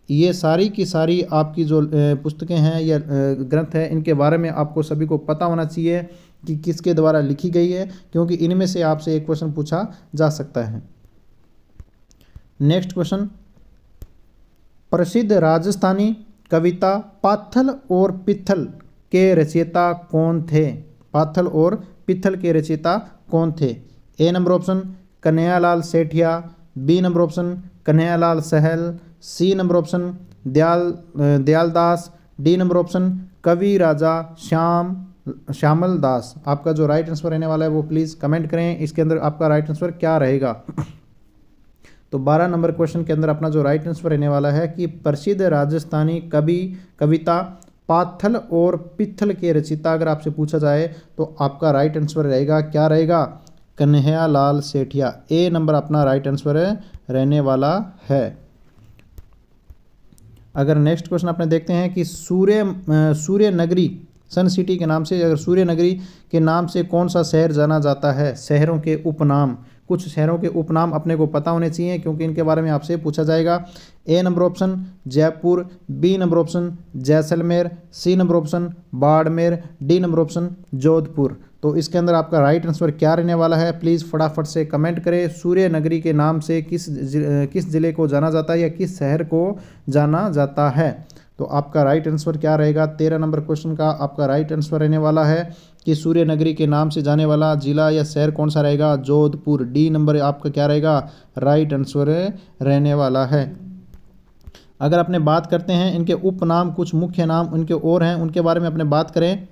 ये सारी की सारी आपकी जो पुस्तकें हैं या ग्रंथ हैं इनके बारे में आपको सभी को पता होना चाहिए कि किसके द्वारा लिखी गई है, क्योंकि इनमें से आपसे एक क्वेश्चन पूछा जा सकता है। नेक्स्ट क्वेश्चन, प्रसिद्ध राजस्थानी कविता पाथल और पिथल के रचयिता कौन थे? पाथल और पिथल के रचयिता कौन थे? A number option Kanhaiyalal Sethia, B number option Kanhaiyalal Sahal, C number option Dayaldas, D number option Kavi Raja Shyamal दास। आपका जो राइट आंसर रहने वाला है वो प्लीज़ कमेंट करें, इसके अंदर आपका राइट आंसर क्या रहेगा। तो 12 नंबर क्वेश्चन के अंदर अपना जो राइट आंसर रहने वाला है कि प्रसिद्ध राजस्थानी कविता पाथल और पिथल के रचयिता अगर आपसे पूछा जाए तो आपका राइट आंसर रहेगा, क्या रहेगा? कन्हैयालाल सेठिया। ए नंबर अपना राइट आंसर रहने वाला है। अगर नेक्स्ट क्वेश्चन अपने देखते हैं कि सूर्य नगरी सन सिटी के नाम से, अगर सूर्य नगरी के नाम से कौन सा शहर जाना जाता है? शहरों के उपनाम कुछ शहरों के उपनाम अपने को पता होने चाहिए क्योंकि इनके बारे में आपसे पूछा जाएगा। A number option Jaipur, B number option Jaisalmer, C number option Barmer, D number option Jodhpur. तो इसके अंदर आपका राइट आंसर क्या रहने वाला है, प्लीज़ फटाफट से कमेंट करें। सूर्य नगरी के नाम से किस ज़िले को जाना जाता है या किस शहर को जाना जाता है। तो आपका राइट आंसर क्या रहेगा, 13 नंबर क्वेश्चन का आपका राइट आंसर रहने वाला है कि सूर्य नगरी के नाम से जाने वाला जिला या शहर कौन सा रहेगा, जोधपुर। डी नंबर आपका क्या रहेगा, राइट आंसर रहने वाला है। अगर अपने बात करते हैं इनके उपनाम, कुछ मुख्य नाम उनके और हैं, उनके बारे में अपने बात करें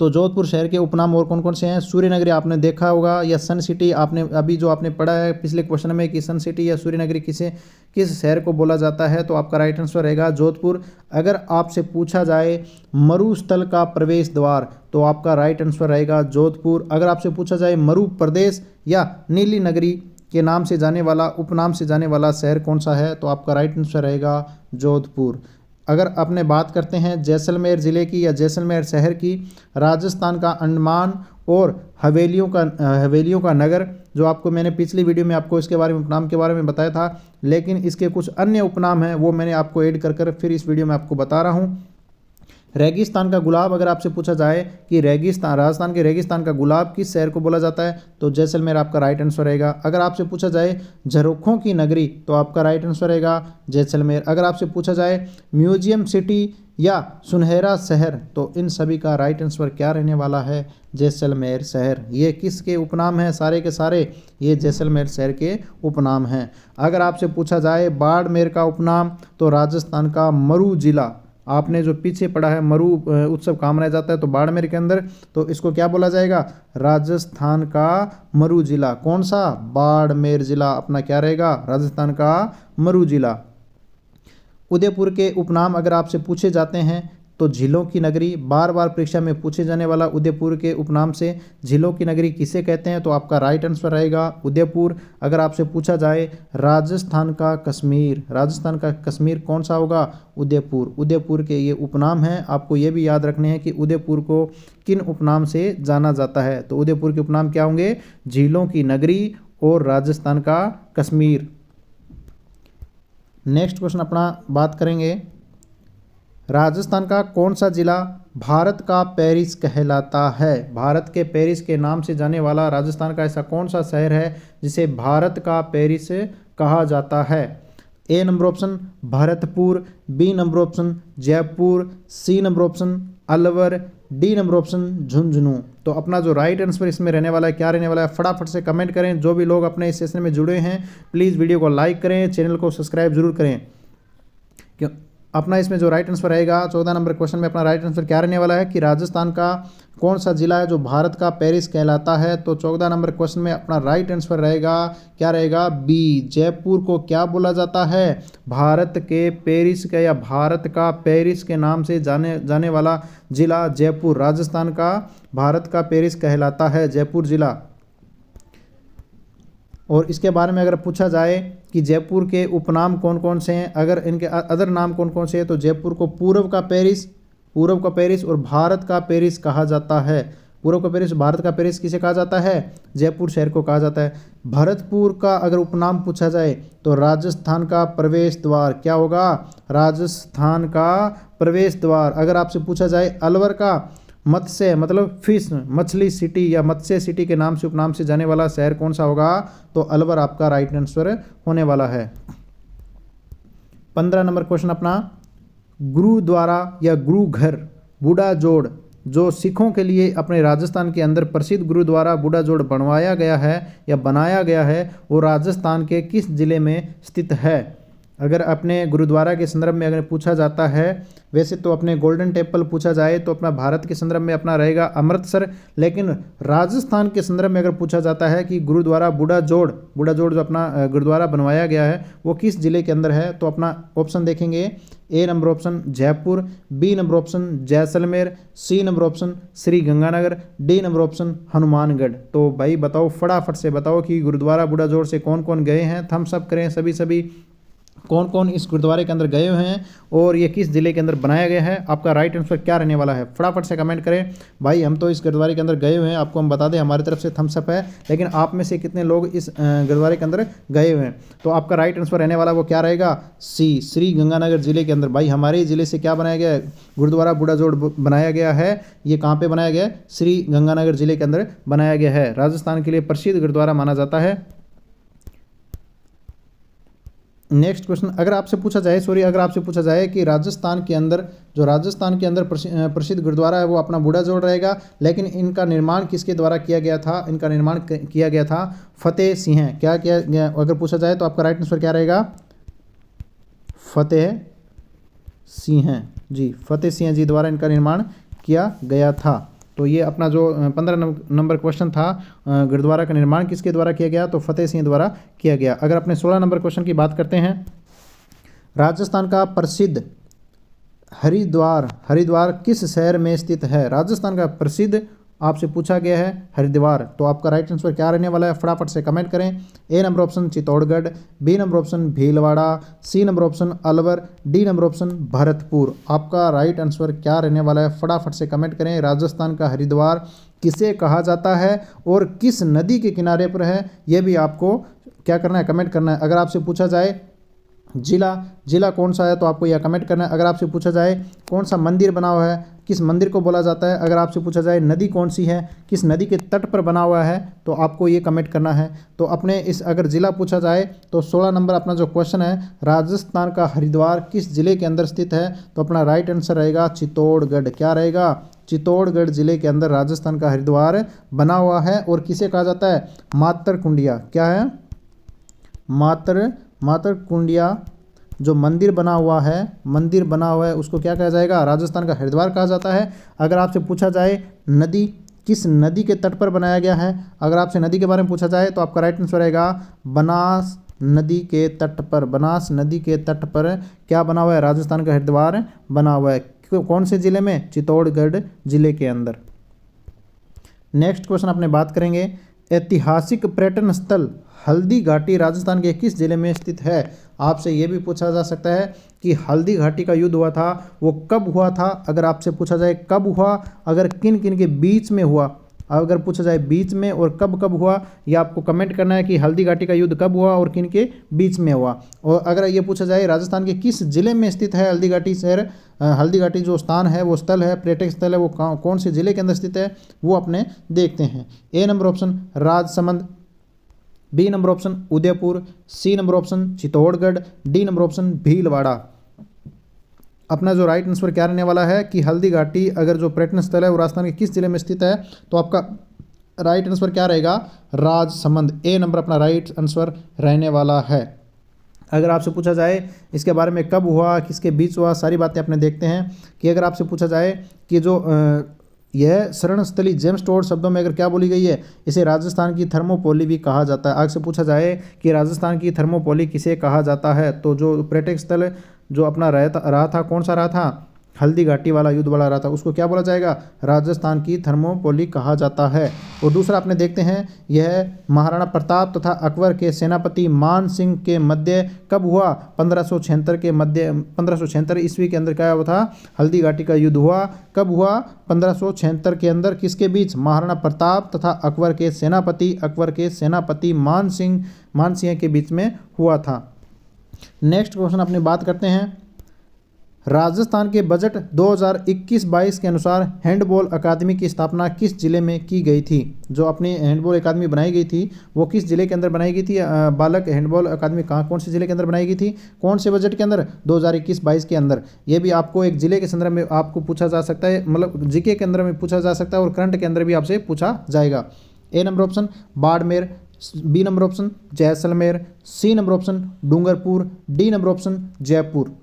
तो जोधपुर शहर के उपनाम और कौन कौन से हैं। सूर्य नगरी आपने देखा होगा, या सन सिटी आपने अभी जो आपने पढ़ा है पिछले क्वेश्चन में कि सन सिटी या सूर्य नगरी किस शहर को बोला जाता है, तो आपका राइट आंसर रहेगा जोधपुर। अगर आपसे पूछा जाए मरुस्थल का प्रवेश द्वार तो आपका राइट आंसर रहेगा जोधपुर। अगर आपसे पूछा जाए मरु प्रदेश या नीली नगरी के नाम से जाने वाला, उपनाम से जाने वाला शहर कौन सा है, तो आपका राइट आंसर रहेगा जोधपुर। अगर अपने बात करते हैं जैसलमेर ज़िले की या जैसलमेर शहर की, राजस्थान का अंडमान और हवेलियों का नगर, जो आपको मैंने पिछली वीडियो में आपको इसके बारे में उपनाम के बारे में बताया था, लेकिन इसके कुछ अन्य उपनाम हैं वो मैंने आपको ऐड कर फिर इस वीडियो में आपको बता रहा हूँ। रेगिस्तान का गुलाब, अगर आपसे पूछा जाए कि राजस्थान के रेगिस्तान का गुलाब किस शहर को बोला जाता है, तो जैसलमेर आपका राइट आंसर रहेगा। अगर आपसे पूछा जाए झरोखों की नगरी तो आपका राइट आंसर रहेगा जैसलमेर। अगर आपसे पूछा जाए म्यूजियम सिटी या सुनहरा शहर तो इन सभी का राइट आंसर क्या रहने वाला है, जैसलमेर शहर। ये किसके उपनाम हैं, सारे के सारे ये जैसलमेर शहर के उपनाम हैं। अगर आपसे पूछा जाए बाड़मेर का उपनाम तो राजस्थान का मरु जिला, आपने जो पीछे पढ़ा है मरु उत्सव कहाँ मनाया जाता है तो बाड़मेर के अंदर, तो इसको क्या बोला जाएगा, राजस्थान का मरु जिला। कौन सा, बाड़मेर जिला अपना क्या रहेगा, राजस्थान का मरु जिला। उदयपुर के उपनाम अगर आपसे पूछे जाते हैं तो झीलों की नगरी, बार बार परीक्षा में पूछे जाने वाला उदयपुर के उपनाम से झीलों की नगरी किसे कहते हैं, तो आपका राइट आंसर रहेगा उदयपुर। अगर आपसे पूछा जाए राजस्थान का कश्मीर कौन सा होगा, उदयपुर। उदयपुर के ये उपनाम हैं, आपको ये भी याद रखने हैं कि उदयपुर को किन उपनाम से जाना जाता है, तो उदयपुर के उपनाम क्या होंगे, झीलों की नगरी और राजस्थान का कश्मीर। नेक्स्ट क्वेश्चन अपना बात करेंगे, राजस्थान का कौन सा जिला भारत का पेरिस कहलाता है। भारत के पेरिस के नाम से जाने वाला राजस्थान का ऐसा कौन सा शहर है जिसे भारत का पेरिस कहा जाता है। A number option Bharatpur, B number option Jaipur, C number option Alwar, D number option Jhunjhunu. तो अपना जो राइट आंसर इसमें रहने वाला है क्या रहने वाला है, फटाफट से कमेंट करें। जो भी लोग अपने इस सेशन में जुड़े हैं प्लीज़ वीडियो को लाइक करें, चैनल को सब्सक्राइब जरूर करें। क्यों अपना इसमें जो राइट आंसर रहेगा 14 नंबर क्वेश्चन में अपना राइट आंसर क्या रहने वाला है कि राजस्थान का कौन सा जिला है जो भारत का पेरिस कहलाता है, तो 14 नंबर क्वेश्चन में अपना राइट आंसर रहेगा क्या रहेगा, बी। जयपुर को क्या बोला जाता है, भारत के पेरिस का या भारत का पेरिस के नाम से जाने वाला जिला जयपुर, राजस्थान का भारत का पेरिस कहलाता है जयपुर जिला। और इसके बारे में अगर पूछा जाए कि जयपुर के उपनाम कौन कौन से हैं, अगर इनके अदर नाम कौन कौन से हैं, तो जयपुर को पूर्व का पेरिस और भारत का पेरिस कहा जाता है। पूर्व का पेरिस, भारत का पेरिस किसे कहा जाता है, जयपुर शहर को कहा जाता है। भरतपुर का अगर उपनाम पूछा जाए तो राजस्थान का प्रवेश द्वार क्या होगा, राजस्थान का प्रवेश द्वार। अगर आपसे पूछा जाए अलवर का मत्स्य मतलब फिश, मछली सिटी या मत्स्य सिटी के नाम से उपनाम से जाने वाला शहर कौन सा होगा, तो अलवर आपका राइट आंसर होने वाला है। 15 नंबर क्वेश्चन अपना, गुरुद्वारा या गुरु घर बूढ़ा जोड़ जो सिखों के लिए अपने राजस्थान के अंदर प्रसिद्ध गुरुद्वारा बूढ़ा जोड़ बनवाया गया है या बनाया गया है, वो राजस्थान के किस जिले में स्थित है। अगर अपने गुरुद्वारा के संदर्भ में अगर पूछा जाता है, वैसे तो अपने गोल्डन टेम्पल पूछा जाए तो अपना भारत के संदर्भ में अपना रहेगा अमृतसर, लेकिन राजस्थान के संदर्भ में अगर पूछा जाता है कि गुरुद्वारा बूढ़ा जोड़ जो अपना गुरुद्वारा बनवाया गया है वो किस जिले के अंदर है, तो अपना ऑप्शन देखेंगे। A number option Jaipur, B number option Jaisalmer, C number option Shri Ganganagar, D number option Hanumangarh. तो भाई बताओ, फटाफट से बताओ कि गुरुद्वारा बूढ़ा जोड़ से कौन कौन गए हैं, थम्स अप करें सभी कौन कौन इस गुरुद्वारे के अंदर गए हुए हैं और ये किस ज़िले के अंदर बनाया गया है, आपका राइट आंसर क्या रहने वाला है। फटाफट से कमेंट करें भाई, हम तो इस गुरुद्वारे के अंदर गए हुए हैं, आपको हम बता दें हमारी तरफ से थम्स अप है, लेकिन आप में से कितने लोग इस गुरुद्वारे के अंदर गए हुए हैं। तो आपका राइट आंसर रहने वाला वो क्या रहेगा, सी, श्री गंगानगर ज़िले के अंदर। भाई हमारे ज़िले से क्या बनाया गया है, गुरुद्वारा बूढ़ा जोड़ बनाया गया है। ये कहाँ पर बनाया गया है, श्री गंगानगर ज़िले के अंदर बनाया गया है। राजस्थान के लिए प्रसिद्ध गुरुद्वारा माना जाता है। नेक्स्ट क्वेश्चन, अगर आपसे पूछा जाए कि राजस्थान के अंदर प्रसिद्ध गुरुद्वारा है वो अपना बूढ़ा जोड़ रहेगा, लेकिन इनका निर्माण किसके द्वारा किया गया था, इनका निर्माण किया गया था फतेह सिंह। क्या किया गया अगर पूछा जाए तो आपका राइट आंसर क्या रहेगा, फतेह सिंह जी, फतेह सिंह जी द्वारा इनका निर्माण किया गया था। तो ये अपना जो 15 नंबर क्वेश्चन था, गुरुद्वारा का निर्माण किसके द्वारा किया गया, तो फतेह सिंह द्वारा किया गया। अगर अपने 16 नंबर क्वेश्चन की बात करते हैं, राजस्थान का प्रसिद्ध हरिद्वार किस शहर में स्थित है। राजस्थान का प्रसिद्ध आपसे पूछा गया है हरिद्वार। तो आपका राइट आंसर क्या रहने वाला है, फटाफट से कमेंट करें। A number option Chittorgarh, B number option Bhilwara, C number option Alwar, D number option Bharatpur. आपका राइट आंसर क्या रहने वाला है, फटाफट से कमेंट करें। राजस्थान का हरिद्वार किसे कहा जाता है और किस नदी के किनारे पर है, यह भी आपको क्या करना है, कमेंट करना है। अगर आपसे पूछा जाए जिला कौन सा है तो आपको यह कमेंट करना है। अगर आपसे पूछा जाए कौन सा मंदिर बना हुआ है, किस मंदिर को बोला जाता है, अगर आपसे पूछा जाए नदी कौन सी है, किस नदी के तट पर बना हुआ है, तो आपको ये कमेंट करना है। तो अपने इस अगर ज़िला पूछा जाए तो 16 नंबर अपना जो क्वेश्चन है, राजस्थान का हरिद्वार किस ज़िले के अंदर स्थित है, तो अपना राइट आंसर रहेगा चित्तौड़गढ़। क्या रहेगा, चित्तौड़गढ़ ज़िले के अंदर राजस्थान का हरिद्वार बना हुआ है। और किसे कहा जाता है, मातर कुंडिया। क्या है, मातर कुंडिया जो मंदिर बना हुआ है उसको क्या कहा जाएगा, राजस्थान का हरिद्वार कहा जाता है। अगर आपसे पूछा जाए नदी किस नदी के तट पर बनाया गया है, अगर आपसे नदी के बारे में पूछा जाए तो आपका राइट आंसर रहेगा बनास नदी के तट पर। बनास नदी के तट पर क्या बना हुआ है, राजस्थान का हरिद्वार बना हुआ है। कौन से ज़िले में, चित्तौड़गढ़ ज़िले के अंदर। नेक्स्ट क्वेश्चन अपने बात करेंगे, ऐतिहासिक पर्यटन स्थल हल्दी घाटी राजस्थान के किस जिले में स्थित है। आपसे ये भी पूछा जा सकता है कि हल्दी घाटी का युद्ध हुआ था वो कब हुआ था। अगर आपसे पूछा जाए कब हुआ, अगर किन किन के बीच में हुआ, अगर पूछा जाए बीच में और कब कब हुआ, ये आपको कमेंट करना है कि हल्दी घाटी का युद्ध कब हुआ और किन के बीच में हुआ। और अगर ये पूछा जाए राजस्थान के किस जिले में स्थित है हल्दी घाटी शहर, हल्दी घाटी जो स्थान है वो स्थल है, पर्यटक स्थल है, वो कौन से जिले के अंदर स्थित है, वो अपने देखते हैं। A number option Rajsamand, B number option Udaipur, C number option Chittorgarh, D number option Bhilwara. अपना जो राइट आंसर क्या रहने वाला है कि हल्दी घाटी अगर जो पर्यटन स्थल है वो राजस्थान के किस जिले में स्थित है, तो आपका राइट आंसर क्या रहेगा, राजसमंद। ए नंबर अपना राइट आंसर रहने वाला है। अगर आपसे पूछा जाए इसके बारे में कब हुआ, किसके बीच हुआ, सारी बातें अपने देखते हैं। कि अगर आपसे पूछा जाए कि जो यह शरणस्थली जेम्स टोड शब्दों में अगर क्या बोली गई है, इसे राजस्थान की थर्मोपोली भी कहा जाता है। आपसे पूछा जाए कि राजस्थान की थर्मोपोली किसे कहा जाता है, तो जो पर्यटक स्थल जो अपना रहा था कौन सा रहा था, हल्दी घाटी वाला युद्ध वाला रहा था, उसको क्या बोला जाएगा, राजस्थान की थर्मोपोली कहा जाता है। और दूसरा अपने देखते हैं, यह महाराणा प्रताप तथा अकबर के सेनापति मान सिंह के मध्य कब हुआ, 1576 ईस्वी के अंदर क्या हुआ था, हल्दी घाटी का युद्ध हुआ। कब हुआ, 1576 के अंदर, किसके बीच, महाराणा प्रताप तथा अकबर के सेनापति मान सिंह के बीच में हुआ था। नेक्स्ट क्वेश्चन अपनी बात करते हैं, राजस्थान के बजट 2021-22 के अनुसार हैंडबॉल अकादमी की स्थापना किस जिले में की गई थी। जो अपनी हैंडबॉल अकादमी बनाई गई थी वो किस जिले के अंदर बनाई गई थी, बालक हैंडबॉल अकादमी कौन से जिले के अंदर बनाई गई थी, कौन से बजट के अंदर, 2021-22 के अंदर। ये भी आपको एक जिले के संदर्भ में आपको पूछा जा सकता है, मतलब जीके के अंदर में पूछा जा सकता है और करंट के अंदर भी आपसे पूछा जाएगा। A number option Barmer, B number option Jaisalmer, C number option Dungarpur, D number option Jaipur.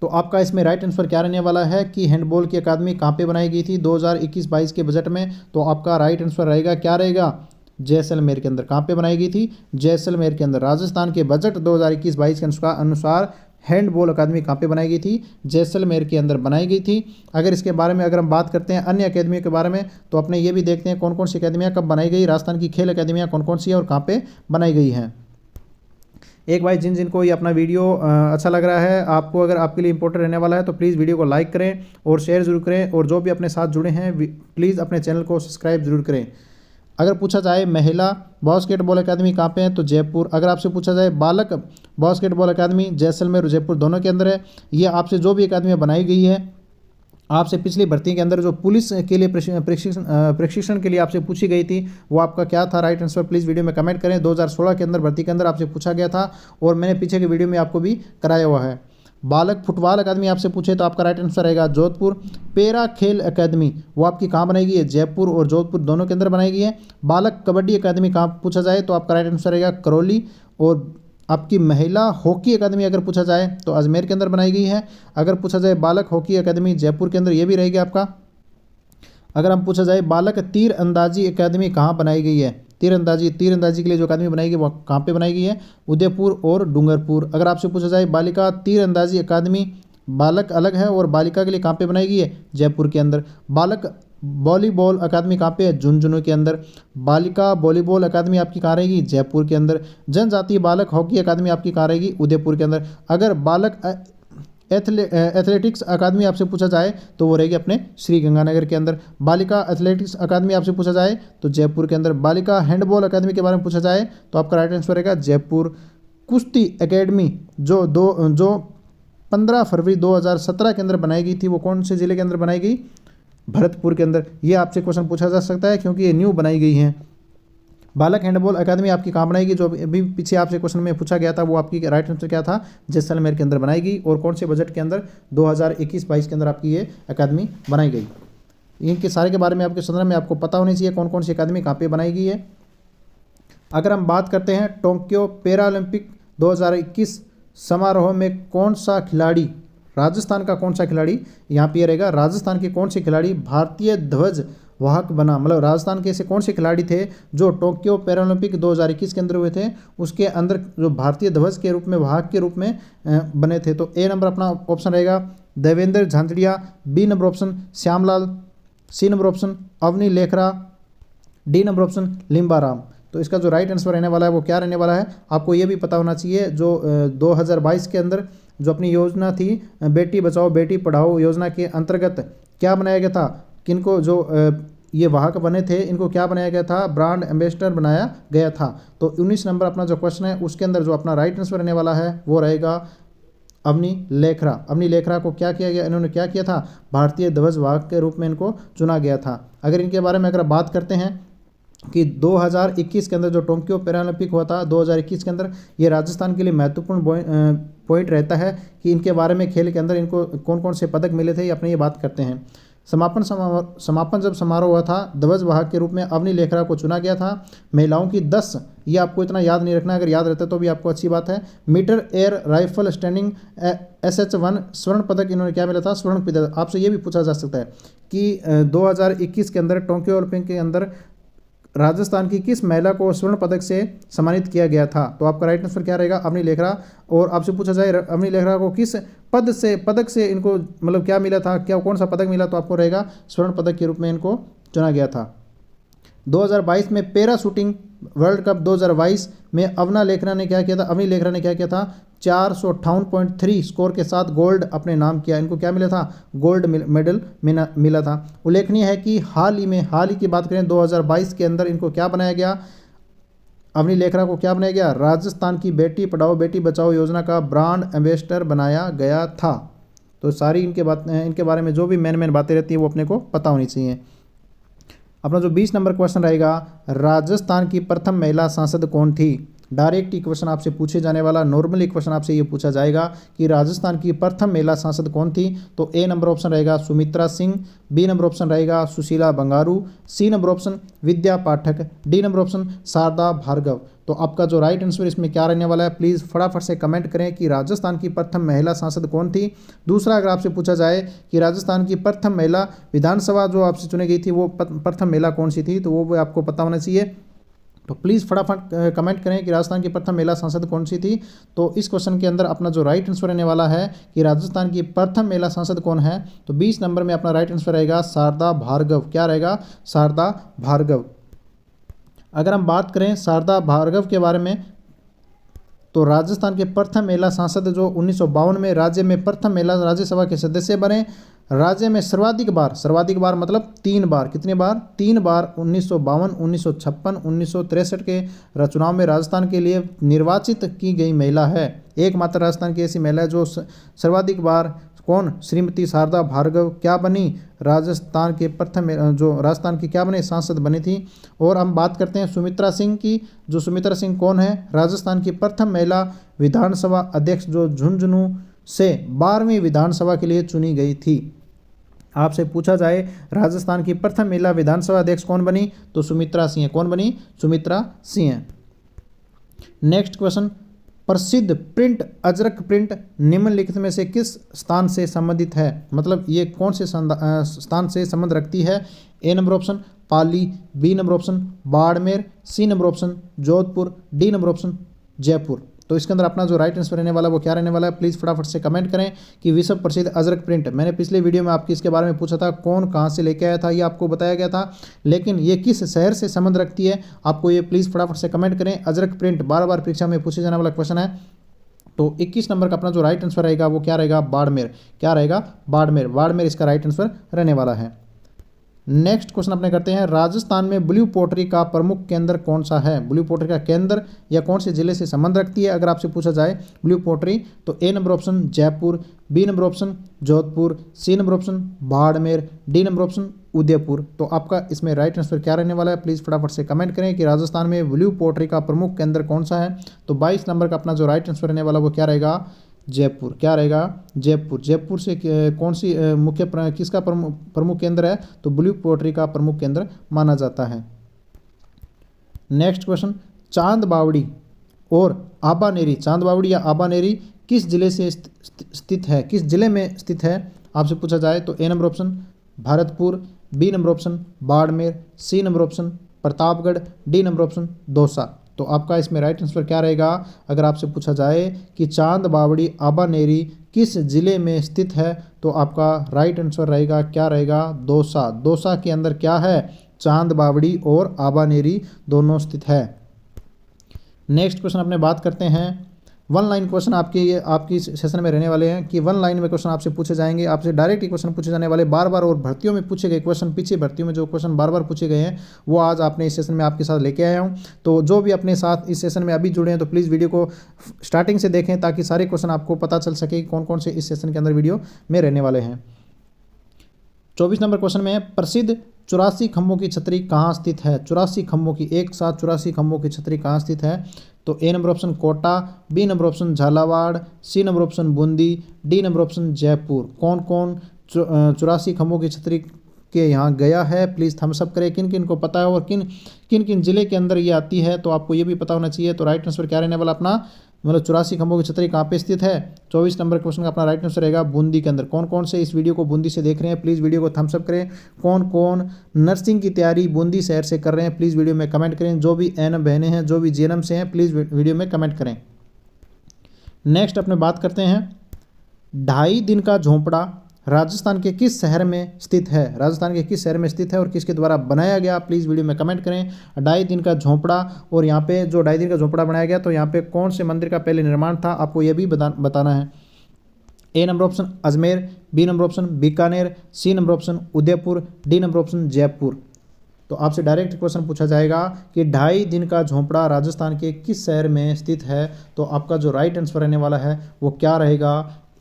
तो आपका इसमें राइट आंसर क्या रहने वाला है कि हैंडबॉल की अकादमी कहाँ पे बनाई गई थी 2021-22 के बजट में, तो आपका राइट आंसर रहेगा, क्या रहेगा, जैसलमेर के अंदर। कहाँ पे बनाई गई थी, जैसलमेर के अंदर। राजस्थान के बजट 2021-22 के अनुसार हैंडबॉल अकादमी कहाँ पे बनाई गई थी, जैसलमेर के अंदर बनाई गई थी। अगर इसके बारे में अगर हम बात करते हैं अन्य अकेदमियों के बारे में, तो अपने ये भी देखते हैं कौन कौन सी अकेदमियाँ कब बनाई गई, राजस्थान की खेल अकेदमियाँ कौन कौन सी है और कहाँ पे बनाई गई हैं। एक भाई जिनको ये अपना वीडियो अच्छा लग रहा है, आपको अगर आपके लिए इंपॉर्टेंट रहने वाला है, तो प्लीज़ वीडियो को लाइक करें और शेयर ज़रूर करें, और जो भी अपने साथ जुड़े हैं प्लीज़ अपने चैनल को सब्सक्राइब ज़रूर करें। अगर पूछा जाए महिला बास्केटबॉल अकादमी कहाँ पे है, तो जयपुर। अगर आपसे पूछा जाए बालक बास्केटबॉल अकादमी, जैसलमेर और जयपुर दोनों के अंदर है। ये आपसे जो भी अकादमियाँ बनाई गई है, आपसे पिछली भर्ती के अंदर जो पुलिस के लिए प्रशिक्षण के लिए आपसे पूछी गई थी, वो आपका क्या था राइट आंसर, प्लीज़ वीडियो में कमेंट करें। 2016 के अंदर भर्ती के अंदर आपसे पूछा गया था, और मैंने पीछे के वीडियो में आपको भी कराया हुआ है। बालक फुटबॉल अकादमी आपसे पूछे तो आपका राइट आंसर रहेगा जोधपुर। पेरा खेल अकादमी वो आपकी कहाँ बनाई गई है, जयपुर और जोधपुर दोनों के अंदर बनाई गई है। बालक कबड्डी अकादमी कहाँ पूछा जाए तो आपका राइट आंसर रहेगा करौली। और आपकी महिला हॉकी अकादमी अगर पूछा जाए तो अजमेर के अंदर बनाई गई है। अगर पूछा जाए बालक हॉकी अकादमी जयपुर के अंदर, ये भी रहेगी आपका। अगर हम पूछा जाए बालक तीर अंदाजी अकादमी कहाँ बनाई गई है, तीरंदाजी के लिए जो अकादमी बनाई गई वो कहाँ पे बनाई गई है, उदयपुर और डूंगरपुर। अगर आपसे पूछा जाए बालिका तीरंदाजी अकादमी, बालक अलग है और बालिका के लिए कहाँ पे बनाई गई है, जयपुर के अंदर। बालक वॉलीबॉल अकादमी कहाँ पे है, झुंझुनू के अंदर। बालिका वॉलीबॉल अकादमी आपकी कहाँ रहेगी, जयपुर के अंदर। जनजातीय बालक हॉकी अकादमी आपकी कहाँ रहेगी, उदयपुर के अंदर। अगर बालक एथलेटिक्स अकादमी आपसे पूछा जाए तो वो रहेगी अपने श्री गंगानगर के अंदर। बालिका एथलेटिक्स अकादमी आपसे पूछा जाए तो जयपुर के अंदर। बालिका हैंडबॉल अकादमी के बारे में पूछा जाए तो आपका राइट आंसर रहेगा जयपुर। कुश्ती एकेडमी जो 15 फरवरी 2017 के अंदर बनाई गई थी, वो कौन से ज़िले के अंदर बनाई गई, भरतपुर के अंदर। ये आपसे क्वेश्चन पूछा जा सकता है क्योंकि ये न्यू बनाई गई है। बालक हैंडबॉल अकादमी आपकी कहाँ बनाएगी, जो अभी पीछे आपसे क्वेश्चन में पूछा गया था, वो आपकी राइट आंसर क्या था, जैसलमेर के अंदर बनाएगी। और कौन से बजट के अंदर, 2021-22 के अंदर आपकी ये अकादमी बनाई गई। इनके सारे के बारे में आपके संदर्भ में आपको पता होनी चाहिए कौन कौन सी अकादमी कहाँ पे बनाई गई है। अगर हम बात करते हैं टोक्यो पैरालंपिक 2021 समारोह में कौन सा खिलाड़ी, राजस्थान का कौन सा खिलाड़ी यहाँ पे रहेगा, राजस्थान के कौन से खिलाड़ी भारतीय ध्वज वाहक बना, मतलब राजस्थान के ऐसे कौन से खिलाड़ी थे जो टोक्यो पैरालंपिक 2021 के अंदर हुए थे, उसके अंदर जो भारतीय ध्वज के रूप में वाहक के रूप में बने थे। तो ए नंबर अपना ऑप्शन रहेगा देवेंद्र झांझड़िया, B number option Shyamlal, C number option Avani Lekhara, D number option Limbaram. तो इसका जो राइट आंसर रहने वाला है वो क्या रहने वाला है, आपको ये भी पता होना चाहिए। जो 2022 के अंदर जो अपनी योजना थी बेटी बचाओ बेटी पढ़ाओ योजना के अंतर्गत क्या बनाया गया था, किनको जो ये वाहक बने थे इनको क्या बनाया गया था, ब्रांड एम्बेसडर बनाया गया था। तो 19 नंबर अपना जो क्वेश्चन है उसके अंदर जो अपना राइट आंसर रहने वाला है वो रहेगा अवनी लेखरा। अवनी लेखरा को क्या किया गया, इन्होंने क्या किया था, भारतीय ध्वज वाहक के रूप में इनको चुना गया था। अगर इनके बारे में अगर बात करते हैं कि 2021 के अंदर जो टोक्यो पैरालंपिक हुआ था 2021 के अंदर, ये राजस्थान के लिए महत्वपूर्ण पॉइंट रहता है कि इनके बारे में खेल के अंदर इनको कौन कौन से पदक मिले थे, ये अपने ये बात करते हैं। समापन जब समारोह हुआ था ध्वज वाहक के रूप में अवनी लेखरा को चुना गया था। महिलाओं की 10, ये आपको इतना याद नहीं रखना, अगर याद रहता तो भी आपको अच्छी बात है। Metre air rifle standing SH1 स्वर्ण पदक इन्होंने क्या मिला था, स्वर्ण पदक। आपसे ये भी पूछा जा सकता है कि 2021 के अंदर टोक्यो ओलंपिक के अंदर राजस्थान की किस महिला को स्वर्ण पदक से सम्मानित किया गया था, तो आपका राइट आंसर क्या रहेगा, अवनी लेखरा। और आपसे पूछा जाए अवनी लेखरा को किस पदक से इनको मतलब क्या मिला था, क्या कौन सा पदक मिला, तो आपको रहेगा स्वर्ण पदक के रूप में इनको चुना गया था। 2022 में पैरा शूटिंग वर्ल्ड कप 2022 में अवनी लेखरा ने क्या किया था, 458.3 स्कोर के साथ गोल्ड अपने नाम किया। इनको क्या मिला था, गोल्ड मेडल मिला था। उल्लेखनीय है कि हाल ही की बात करें 2022 के अंदर इनको क्या बनाया गया, अवनी लेखरा को क्या बनाया गया, राजस्थान की बेटी पढ़ाओ बेटी बचाओ योजना का ब्रांड एम्बेसडर बनाया गया था। तो सारी इनके बारे में जो भी मेन बातें रहती है वो अपने को पता होनी चाहिए। अपना जो 20 नंबर क्वेश्चन रहेगा, राजस्थान की प्रथम महिला सांसद कौन थी। डायरेक्ट ही क्वेश्चन आपसे पूछे जाने वाला, नॉर्मली क्वेश्चन आपसे ये पूछा जाएगा कि राजस्थान की प्रथम महिला सांसद कौन थी। तो ए नंबर ऑप्शन रहेगा Sumitra Singh, B number option रहेगा Sushila Bangaru, C number option Vidya Pathak, D number option Sharda Bhargava. तो आपका जो राइट आंसर इसमें क्या रहने वाला है, प्लीज़ फटाफट से कमेंट करें कि राजस्थान की प्रथम महिला सांसद कौन थी। दूसरा, अगर आपसे पूछा जाए कि राजस्थान की प्रथम महिला विधानसभा जो आपसे चुनी गई थी वो प्रथम महिला कौन सी थी, तो वो आपको पता होना चाहिए। तो प्लीज़ फटाफट कमेंट करें कि राजस्थान की प्रथम महिला सांसद कौन सी थी। तो इस क्वेश्चन के अंदर अपना जो राइट आंसर रहने वाला है कि राजस्थान की प्रथम महिला सांसद कौन है, तो 20 नंबर में अपना राइट आंसर रहेगा शारदा भार्गव। क्या रहेगा, शारदा भार्गव। अगर हम बात करें शारदा भार्गव के बारे में तो राजस्थान के प्रथम महिला सांसद जो 1952 में राज्य में प्रथम महिला राज्यसभा के सदस्य बने। राज्य में सर्वाधिक बार मतलब 3 बार, कितने बार? 3 बार 1952, 1956, 1963 के चुनाव में राजस्थान के लिए निर्वाचित की गई महिला है। एकमात्र राजस्थान की ऐसी महिला है जो सर्वाधिक बार, कौन? श्रीमती शारदा भार्गव क्या बनी? राजस्थान के प्रथम जो राजस्थान की क्या बने? सांसद बनी थी। और हम बात करते हैं सुमित्रा सिंह की। जो सुमित्रा सिंह कौन है? राजस्थान की प्रथम महिला विधानसभा अध्यक्ष जो झुंझुनू से 12वीं विधानसभा के लिए चुनी गई थी। आपसे पूछा जाए राजस्थान की प्रथम महिला विधानसभा अध्यक्ष कौन बनी? तो सुमित्रा सिंह। कौन बनी? सुमित्रा सिंह। नेक्स्ट क्वेश्चन, प्रसिद्ध प्रिंट अजरक प्रिंट निम्नलिखित में से किस स्थान से संबंधित है? मतलब ये कौन से स्थान से संबंध रखती है? A number option Pali, B number option Barmer, C number option Jodhpur, D number option Jaipur. तो इसके अंदर अपना जो राइट आंसर रहने वाला है वो क्या रहने वाला है? प्लीज़ फटाफट से कमेंट करें कि विश्व प्रसिद्ध अजरक प्रिंट। मैंने पिछले वीडियो में आपकी इसके बारे में पूछा था, कौन कहाँ से लेके आया था, ये आपको बताया गया था, लेकिन ये किस शहर से संबंध रखती है आपको ये प्लीज़ फटाफट से कमेंट करें। अजरक प्रिंट बार बार परीक्षा में पूछे जाने वाला क्वेश्चन है। तो 21 नंबर का अपना जो राइट आंसर रहेगा वो क्या रहेगा? बाड़मेर। क्या रहेगा? बाड़मेर। बाड़मेर इसका राइट आंसर रहने वाला है। नेक्स्ट क्वेश्चन अपने करते हैं, राजस्थान में ब्लू पोट्री का प्रमुख केंद्र कौन सा है? ब्लू पोट्री का केंद्र या कौन से जिले से संबंध रखती है अगर आपसे पूछा जाए ब्लू पोट्री? तो A number option Jaipur, B number option Jodhpur, C number option Barmer, D number option Udaipur. तो आपका इसमें राइट आंसर क्या रहने वाला है? प्लीज़ फटाफट से कमेंट करें कि राजस्थान में ब्लू पोट्री का प्रमुख केंद्र कौन सा है। तो 22 नंबर का अपना जो राइट आंसर रहने वाला वो क्या रहेगा? जयपुर। क्या रहेगा? जयपुर। जयपुर से कौन सी किसका प्रमुख केंद्र है? तो ब्लू पोट्री का प्रमुख केंद्र माना जाता है। नेक्स्ट क्वेश्चन, चांद बावड़ी और आबानेरी, चांद बावड़ी या आबानेरी किस जिले से स्थित है? किस जिले में स्थित है आपसे पूछा जाए? तो A number option Bharatpur, B number option Barmer, C number option Pratapgarh, D number option Dausa. तो आपका इसमें राइट आंसर क्या रहेगा अगर आपसे पूछा जाए कि चांद बावड़ी आबानेरी किस जिले में स्थित है? तो आपका राइट आंसर रहेगा क्या रहेगा? दौसा। दौसा के अंदर क्या है? चांद बावड़ी और आबानेरी दोनों स्थित है। नेक्स्ट क्वेश्चन अपने बात करते हैं, 1 लाइन क्वेश्चन आपकी सेशन में रहने वाले हैं कि 1 लाइन में क्वेश्चन आपसे पूछे जाएंगे। आपसे डायरेक्ट ही क्वेश्चन पूछे जाने वाले बार बार, और भर्तियों में पूछे गए क्वेश्चन, पीछे भर्तियों में जो क्वेश्चन बार बार पूछे गए हैं वो आज आपने इस सेशन में आपके साथ लेके आया हूँ। तो जो भी अपने साथ इस सेशन में अभी जुड़े हैं तो प्लीज़ वीडियो को स्टार्टिंग से देखें ताकि सारे क्वेश्चन आपको पता चल सके कौन कौन से इस सेशन के अंदर वीडियो में रहने वाले हैं। 24 नंबर क्वेश्चन में है, प्रसिद्ध 84 खंभों की छतरी कहाँ स्थित है? 84 खंभों की, एक साथ 84 खंभों की छतरी कहाँ स्थित है? तो A number option Kota, B number option Jhalawar, C number option Bundi, D number option Jaipur. कौन कौन 84 खंभों की छतरी के यहाँ गया है? प्लीज़ थम्स अप करें किन किन को पता है और किन किन जिले के अंदर ये आती है, तो आपको ये भी पता होना चाहिए। तो राइट आंसर क्या रहने वाला अपना? मतलब 84 खंभों की छतरी कहाँ पे स्थित है? 24 नंबर क्वेश्चन का अपना राइट आंसर रहेगा बूंदी के अंदर। कौन कौन से इस वीडियो को बूंदी से देख रहे हैं प्लीज़ वीडियो को थम्स अप करें। कौन कौन नर्सिंग की तैयारी बूंदी शहर से कर रहे हैं प्लीज़ वीडियो में कमेंट करें। जो भी एनएम बहनें हैं, जो भी जीएनएम से हैं, प्लीज़ वीडियो में कमेंट करें। नेक्स्ट अपने बात करते हैं, 2.5 दिन का झोंपड़ा राजस्थान के किस शहर में स्थित है? राजस्थान के किस शहर में स्थित है और किसके द्वारा बनाया गया? प्लीज़ वीडियो में कमेंट करें। 2.5 दिन का झोंपड़ा, और यहाँ पे जो 2.5 दिन का झोंपड़ा बनाया गया तो यहाँ पे कौन से मंदिर का पहले निर्माण था आपको ये भी बताना है। A number option Ajmer, B number option Bikaner, C number option Udaipur, D number option Jaipur. तो आपसे डायरेक्ट क्वेश्चन पूछा जाएगा कि 2.5 दिन का झोंपड़ा राजस्थान के किस शहर में स्थित है? तो आपका जो राइट आंसर रहने वाला है वो क्या रहेगा?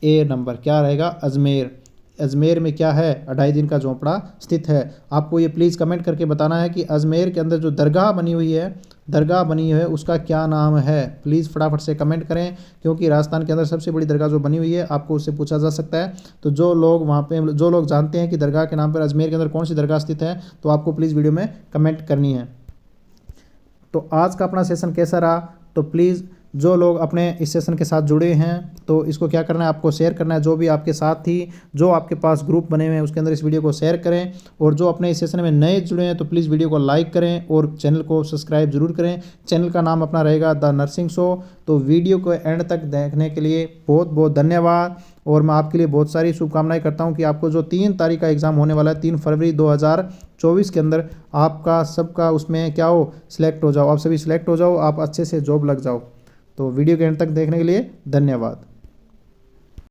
ए नंबर। क्या रहेगा? अजमेर। अजमेर में क्या है? 2.5 दिन का झोंपड़ा स्थित है। आपको ये प्लीज़ कमेंट करके बताना है कि अजमेर के अंदर जो दरगाह बनी हुई है उसका क्या नाम है? प्लीज़ फटाफट से कमेंट करें क्योंकि राजस्थान के अंदर सबसे बड़ी दरगाह जो बनी हुई है आपको उससे पूछा जा सकता है। तो जो लोग जानते हैं कि दरगाह के नाम पर अजमेर के अंदर कौन सी दरगाह स्थित है तो आपको प्लीज़ वीडियो में कमेंट करनी है। तो आज का अपना सेशन कैसा रहा? तो प्लीज़ जो लोग अपने इस सेशन के साथ जुड़े हैं तो इसको क्या करना है, आपको शेयर करना है। जो भी आपके साथ थी, जो आपके पास ग्रुप बने हुए हैं उसके अंदर इस वीडियो को शेयर करें। और जो अपने इस सेशन में नए जुड़े हैं तो प्लीज़ वीडियो को लाइक करें और चैनल को सब्सक्राइब जरूर करें। चैनल का नाम अपना रहेगा द नर्सिंग शो। तो वीडियो को एंड तक देखने के लिए बहुत बहुत धन्यवाद, और मैं आपके लिए बहुत सारी शुभकामनाएं करता हूं कि आपको जो 3 तारीख का एग्ज़ाम होने वाला है 3 फरवरी 2024 के अंदर आपका सबका उसमें क्या हो, सिलेक्ट हो जाओ। आप सभी सिलेक्ट हो जाओ, आप अच्छे से जॉब लग जाओ। तो वीडियो के एंड तक देखने के लिए धन्यवाद।